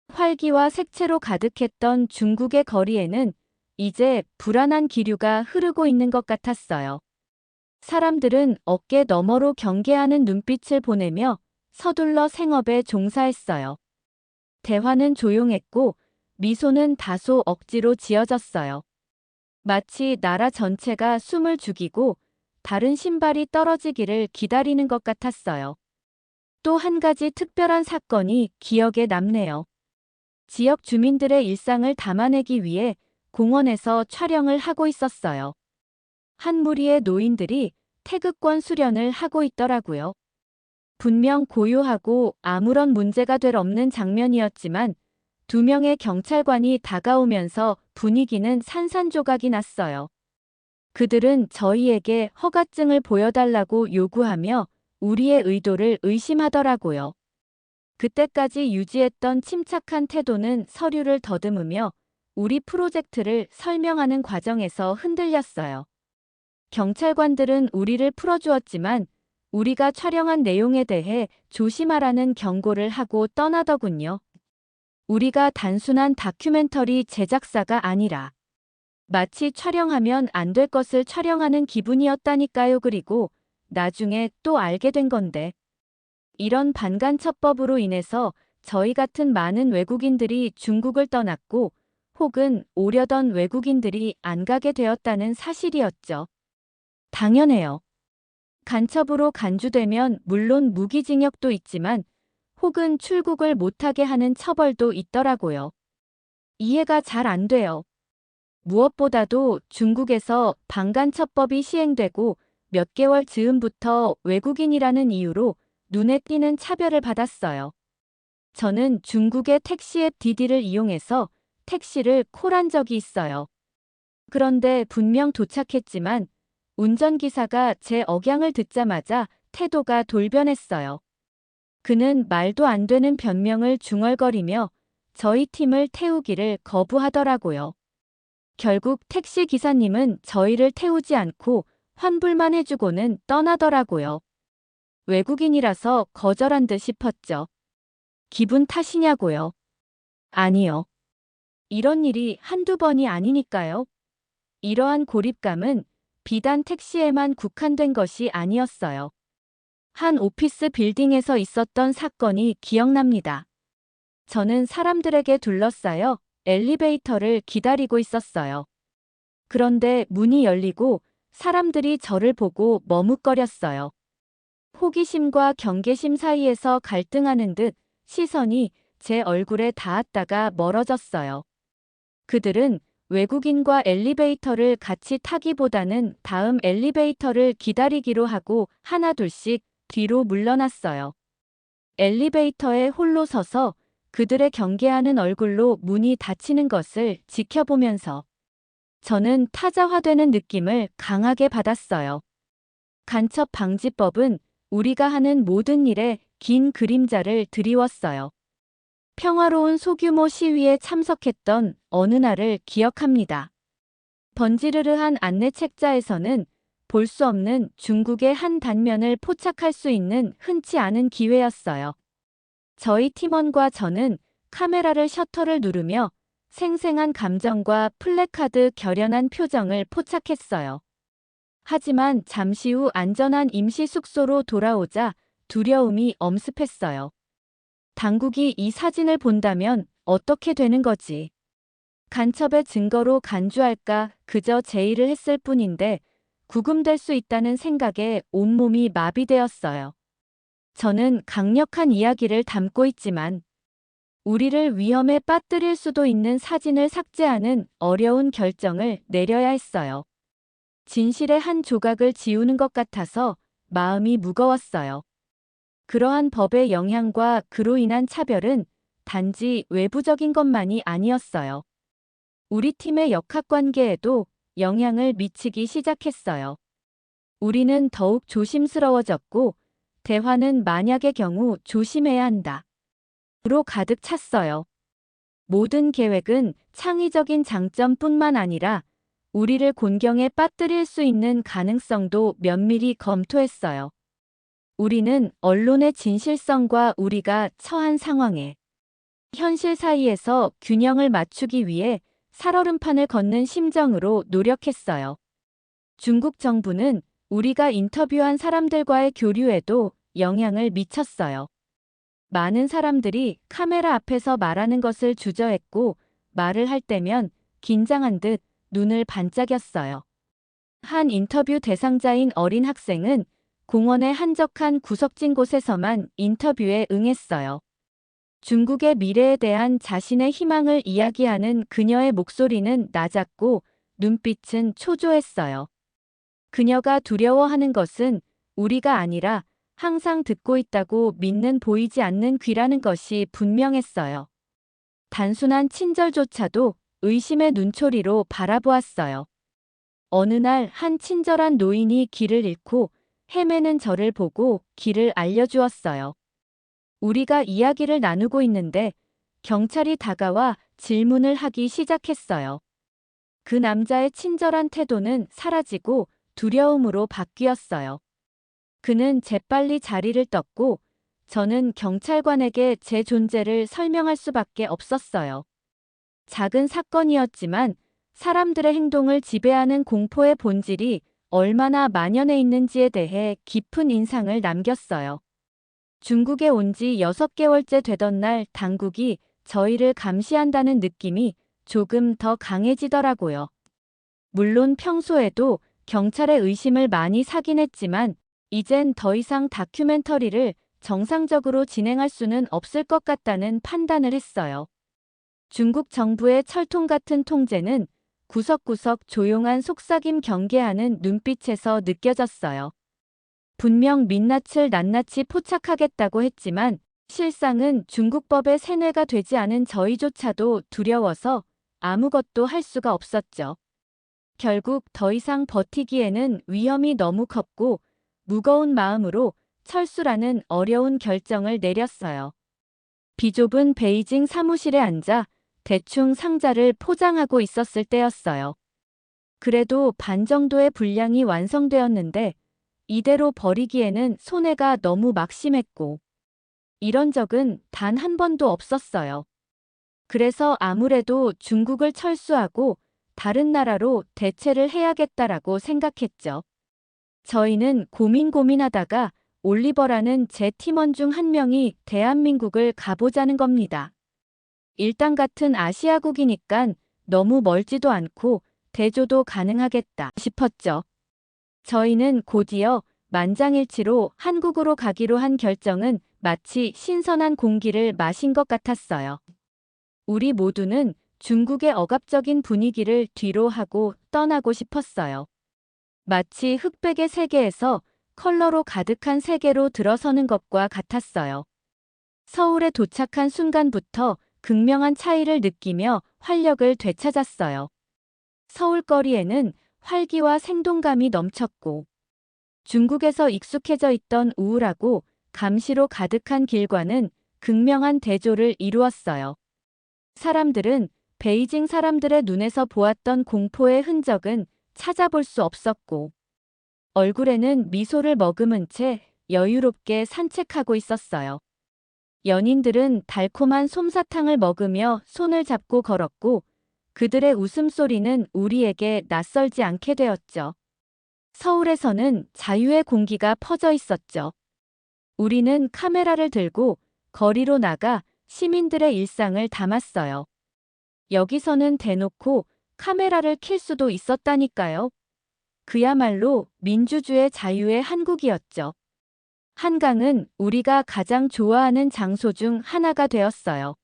활기와 색채로 가득했던 중국의 거리에는 이제 불안한 기류가 흐르고 있는 것 같았어요. 사람들은 어깨 너머로 경계하는 눈빛을 보내며 서둘러 생업에 종사했어요. 대화는 조용했고 미소는 다소 억지로 지어졌어요. 마치 나라 전체가 숨을 죽이고 다른 신발이 떨어지기를 기다리는 것 같았어요. 또 한 가지 특별한 사건이 기억에 남네요. 지역 주민들의 일상을 담아내기 위해 공원에서 촬영을 하고 있었어요. 한 무리의 노인들이 태극권 수련을 하고 있더라고요. 분명 고요하고 아무런 문제가 될 없는 장면이었지만 2명의 경찰관이 다가오면서 분위기는 산산조각이 났어요. 그들은 저희에게 허가증을 보여달라고 요구하며 우리의 의도를 의심하더라고요. 그때까지 유지했던 침착한 태도는 서류를 더듬으며 우리 프로젝트를 설명하는 과정에서 흔들렸어요. 경찰관들은 우리를 풀어주었지만 우리가 촬영한 내용에 대해 조심하라는 경고를 하고 떠나더군요. 우리가 단순한 다큐멘터리 제작사가 아니라 마치 촬영하면 안 될 것을 촬영하는 기분이었다니까요. 그리고 나중에 또 알게 된 건데. 이런 반간첩법으로 인해서 저희 같은 많은 외국인들이 중국을 떠났고 혹은 오려던 외국인들이 안 가게 되었다는 사실이었죠. 당연해요. 간첩으로 간주되면 물론 무기징역도 있지만 혹은 출국을 못하게 하는 처벌도 있더라고요. 이해가 잘 안 돼요. 무엇보다도 중국에서 반간첩법이 시행되고 몇 개월 즈음부터 외국인이라는 이유로 눈에 띄는 차별을 받았어요. 저는 중국의 택시 앱 디디를 이용해서 택시를 콜한 적이 있어요. 그런데 분명 도착했지만 운전기사가 제 억양을 듣자마자 태도가 돌변했어요. 그는 말도 안 되는 변명을 중얼거리며 저희 팀을 태우기를 거부하더라고요. 결국 택시 기사님은 저희를 태우지 않고 환불만 해주고는 떠나더라고요. 외국인이라서 거절한 듯 싶었죠. 기분 탓이냐고요? 아니요. 이런 일이 한두 번이 아니니까요. 이러한 고립감은 비단 택시에만 국한된 것이 아니었어요. 한 오피스 빌딩에서 있었던 사건이 기억납니다. 저는 사람들에게 둘러싸여 엘리베이터를 기다리고 있었어요. 그런데 문이 열리고 사람들이 저를 보고 머뭇거렸어요. 호기심과 경계심 사이에서 갈등하는 듯 시선이 제 얼굴에 닿았다가 멀어졌어요. 그들은 외국인과 엘리베이터를 같이 타기보다는 다음 엘리베이터를 기다리기로 하고 하나둘씩 뒤로 물러났어요. 엘리베이터에 홀로 서서 그들의 경계하는 얼굴로 문이 닫히는 것을 지켜보면서 저는 타자화되는 느낌을 강하게 받았어요. 간첩 방지법은 우리가 하는 모든 일에 긴 그림자를 드리웠어요. 평화로운 소규모 시위에 참석했던 어느 날을 기억합니다. 번지르르한 안내 책자에서는 볼 수 없는 중국의 한 단면을 포착할 수 있는 흔치 않은 기회였어요. 저희 팀원과 저는 카메라를 셔터를 누르며 생생한 감정과 플래카드 결연한 표정을 포착했어요. 하지만 잠시 후 안전한 임시 숙소로 돌아오자 두려움이 엄습했어요. 당국이 이 사진을 본다면 어떻게 되는 거지? 간첩의 증거로 간주할까 그저 제의를 했을 뿐인데 구금될 수 있다는 생각에 온몸이 마비되었어요. 저는 강력한 이야기를 담고 있지만 우리를 위험에 빠뜨릴 수도 있는 사진을 삭제하는 어려운 결정을 내려야 했어요. 진실의 한 조각을 지우는 것 같아서 마음이 무거웠어요. 그러한 법의 영향과 그로 인한 차별은 단지 외부적인 것만이 아니었어요. 우리 팀의 역학관계에도 영향을 미치기 시작했어요. 우리는 더욱 조심스러워졌고 대화는 만약의 경우 조심해야 한다. 로 가득 찼어요. 모든 계획은 창의적인 장점뿐만 아니라 우리를 곤경에 빠뜨릴 수 있는 가능성도 면밀히 검토했어요. 우리는 언론의 진실성과 우리가 처한 상황에 현실 사이에서 균형을 맞추기 위해 살얼음판을 걷는 심정으로 노력했어요. 중국 정부는 우리가 인터뷰한 사람들과의 교류에도 영향을 미쳤어요. 많은 사람들이 카메라 앞에서 말하는 것을 주저했고 말을 할 때면 긴장한 듯 눈을 반짝였어요. 한 인터뷰 대상자인 어린 학생은 공원의 한적한 구석진 곳에서만 인터뷰에 응했어요. 중국의 미래에 대한 자신의 희망을 이야기하는 그녀의 목소리는 낮았고 눈빛은 초조했어요. 그녀가 두려워하는 것은 우리가 아니라 항상 듣고 있다고 믿는 보이지 않는 귀라는 것이 분명했어요. 단순한 친절조차도 의심의 눈초리로 바라보았어요. 어느 날 한 친절한 노인이 길을 잃고 헤매는 저를 보고 길을 알려주었어요. 우리가 이야기를 나누고 있는데 경찰이 다가와 질문을 하기 시작했어요. 그 남자의 친절한 태도는 사라지고 두려움으로 바뀌었어요. 그는 재빨리 자리를 떴고 저는 경찰관에게 제 존재를 설명할 수밖에 없었어요. 작은 사건이었지만 사람들의 행동을 지배하는 공포의 본질이 얼마나 만연해 있는지에 대해 깊은 인상을 남겼어요. 중국에 온 지 6개월째 되던 날 당국이 저희를 감시한다는 느낌이 조금 더 강해지더라고요. 물론 평소에도 경찰의 의심을 많이 사긴 했지만 이젠 더 이상 다큐멘터리를 정상적으로 진행할 수는 없을 것 같다는 판단을 했어요. 중국 정부의 철통 같은 통제는 구석구석 조용한 속삭임 경계하는 눈빛에서 느껴졌어요. 분명 민낯을 낱낱이 포착하겠다고 했지만 실상은 중국법의 세뇌가 되지 않은 저희조차도 두려워서 아무것도 할 수가 없었죠. 결국 더 이상 버티기에는 위험이 너무 컸고 무거운 마음으로 철수라는 어려운 결정을 내렸어요. 비좁은 베이징 사무실에 앉아 대충 상자를 포장하고 있었을 때였어요. 그래도 반 정도의 분량이 완성되었는데 이대로 버리기에는 손해가 너무 막심했고 이런 적은 단 한 번도 없었어요. 그래서 아무래도 중국을 철수하고 다른 나라로 대체를 해야겠다라고 생각했죠. 저희는 고민하다가 올리버라는 제 팀원 중 한 명이 대한민국을 가보자는 겁니다. 일당 같은 아시아국이니깐 너무 멀지도 않고 대조도 가능하겠다 싶었죠. 저희는 곧이어 만장일치로 한국으로 가기로 한 결정은 마치 신선한 공기를 마신 것 같았어요. 우리 모두는 중국의 억압적인 분위기를 뒤로 하고 떠나고 싶었어요. 마치 흑백의 세계에서 컬러로 가득한 세계로 들어서는 것과 같았어요. 서울에 도착한 순간부터 극명한 차이를 느끼며 활력을 되찾았어요. 서울거리에는 활기와 생동감이 넘쳤고 중국에서 익숙해져 있던 우울하고 감시로 가득한 길과는 극명한 대조를 이루었어요. 사람들은 베이징 사람들의 눈에서 보았던 공포의 흔적은 찾아볼 수 없었고 얼굴에는 미소를 머금은 채 여유롭게 산책하고 있었어요. 연인들은 달콤한 솜사탕을 먹으며 손을 잡고 걸었고 그들의 웃음소리는 우리에게 낯설지 않게 되었죠. 서울에서는 자유의 공기가 퍼져 있었죠. 우리는 카메라를 들고 거리로 나가 시민들의 일상을 담았어요. 여기서는 대놓고 카메라를 킬 수도 있었다니까요. 그야말로 민주주의 자유의 한국이었죠. 한강은 우리가 가장 좋아하는 장소 중 하나가 되었어요.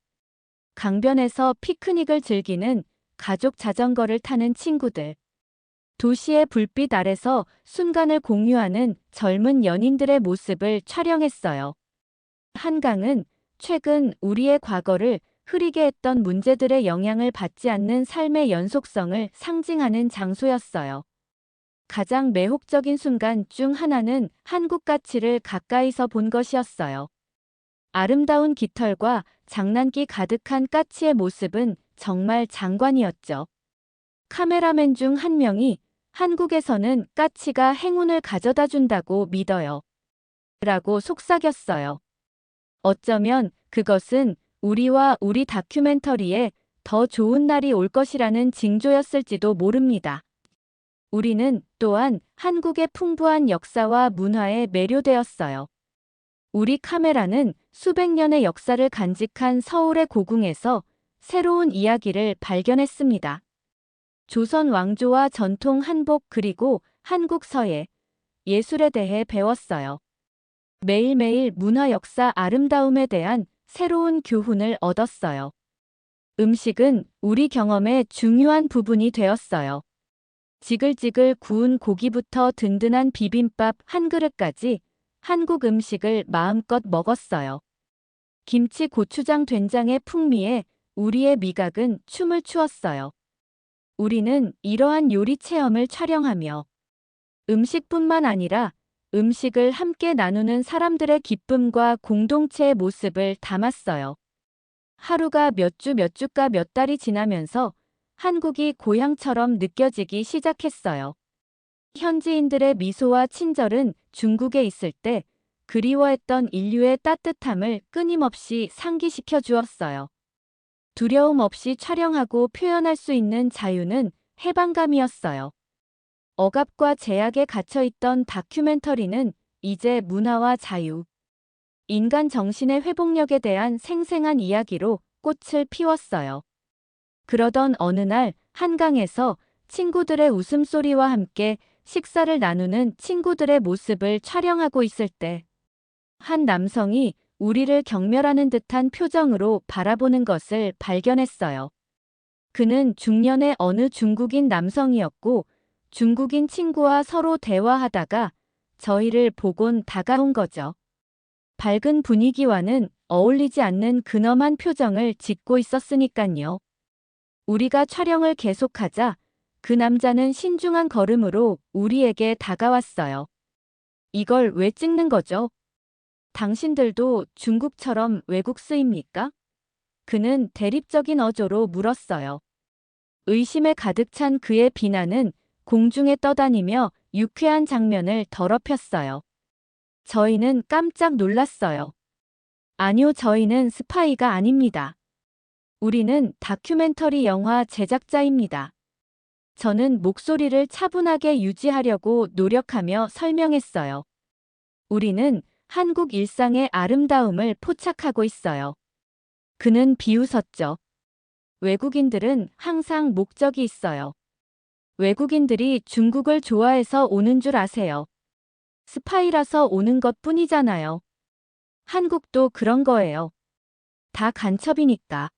강변에서 피크닉을 즐기는 가족 자전거를 타는 친구들. 도시의 불빛 아래서 순간을 공유하는 젊은 연인들의 모습을 촬영했어요. 한강은 최근 우리의 과거를 흐리게 했던 문제들의 영향을 받지 않는 삶의 연속성을 상징하는 장소였어요. 가장 매혹적인 순간 중 하나는 한국 가치를 가까이서 본 것이었어요. 아름다운 깃털과 장난기 가득한 까치의 모습은 정말 장관이었죠. 카메라맨 중 한 명이 한국에서는 까치가 행운을 가져다 준다고 믿어요. 라고 속삭였어요. 어쩌면 그것은 우리와 우리 다큐멘터리에 더 좋은 날이 올 것이라는 징조였을지도 모릅니다. 우리는 또한 한국의 풍부한 역사와 문화에 매료되었어요. 우리 카메라는 수백 년의 역사를 간직한 서울의 고궁에서 새로운 이야기를 발견했습니다. 조선 왕조와 전통 한복 그리고 한국 서예, 예술에 대해 배웠어요. 매일매일 문화 역사 아름다움에 대한 새로운 교훈을 얻었어요. 음식은 우리 경험의 중요한 부분이 되었어요. 지글지글 구운 고기부터 든든한 비빔밥 한 그릇까지 한국 음식을 마음껏 먹었어요. 김치, 고추장, 된장의 풍미에 우리의 미각은 춤을 추었어요. 우리는 이러한 요리 체험을 촬영하며 음식뿐만 아니라 음식을 함께 나누는 사람들의 기쁨과 공동체의 모습을 담았어요. 하루가 몇 주가 몇 달이 지나면서 한국이 고향처럼 느껴지기 시작했어요. 현지인들의 미소와 친절은 중국에 있을 때 그리워했던 인류의 따뜻함을 끊임없이 상기시켜 주었어요. 두려움 없이 촬영하고 표현할 수 있는 자유는 해방감이었어요. 억압과 제약에 갇혀있던 다큐멘터리는 이제 문화와 자유, 인간 정신의 회복력에 대한 생생한 이야기로 꽃을 피웠어요. 그러던 어느 날 한강에서 친구들의 웃음소리와 함께 식사를 나누는 친구들의 모습을 촬영하고 있을 때 한 남성이 우리를 경멸하는 듯한 표정으로 바라보는 것을 발견했어요. 그는 중년의 어느 중국인 남성이었고 중국인 친구와 서로 대화하다가 저희를 보곤 다가온 거죠. 밝은 분위기와는 어울리지 않는 근엄한 표정을 짓고 있었으니깐요. 우리가 촬영을 계속하자 그 남자는 신중한 걸음으로 우리에게 다가왔어요. 이걸 왜 찍는 거죠? 당신들도 중국처럼 외국수입니까? 그는 대립적인 어조로 물었어요. 의심에 가득 찬 그의 비난은 공중에 떠다니며 유쾌한 장면을 더럽혔어요. 저희는 깜짝 놀랐어요. 아니요, 저희는 스파이가 아닙니다. 우리는 다큐멘터리 영화 제작자입니다. 저는 목소리를 차분하게 유지하려고 노력하며 설명했어요. 우리는 한국 일상의 아름다움을 포착하고 있어요. 그는 비웃었죠. 외국인들은 항상 목적이 있어요. 외국인들이 중국을 좋아해서 오는 줄 아세요. 스파이라서 오는 것 뿐이잖아요. 한국도 그런 거예요. 다 간첩이니까.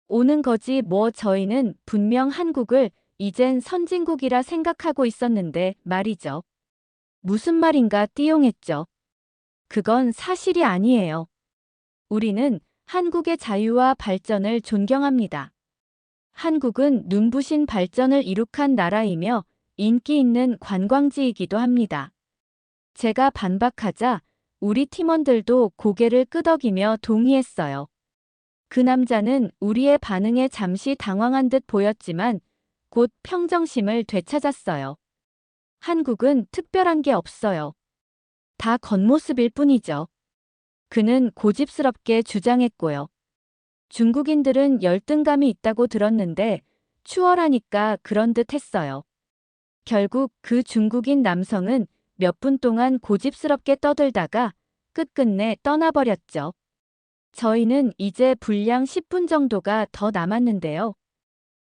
오는 거지 뭐. 저희는 분명 한국을 이젠 선진국이라 생각하고 있었는데 말이죠. 무슨 말인가 띠용했죠. 그건 사실이 아니에요. 우리는 한국의 자유와 발전을 존경합니다. 한국은 눈부신 발전을 이룩한 나라이며 인기 있는 관광지이기도 합니다. 제가 반박하자 우리 팀원들도 고개를 끄덕이며 동의했어요. 그 남자는 우리의 반응에 잠시 당황한 듯 보였지만 곧 평정심을 되찾았어요. 한국은 특별한 게 없어요. 다 겉모습일 뿐이죠. 그는 고집스럽게 주장했고요. 중국인들은 열등감이 있다고 들었는데 추월하니까 그런 듯 했어요. 결국 그 중국인 남성은 몇 분 동안 고집스럽게 떠들다가 끝끝내 떠나버렸죠. 저희는 이제 분량 10분 정도가 더 남았는데요.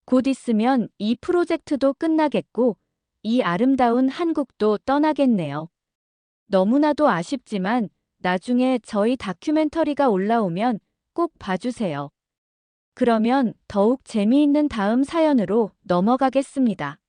곧 있으면 이 프로젝트도 끝나겠고 이 아름다운 한국도 떠나겠네요. 너무나도 아쉽지만 나중에 저희 다큐멘터리가 올라오면 꼭 봐주세요. 그러면 더욱 재미있는 다음 사연으로 넘어가겠습니다.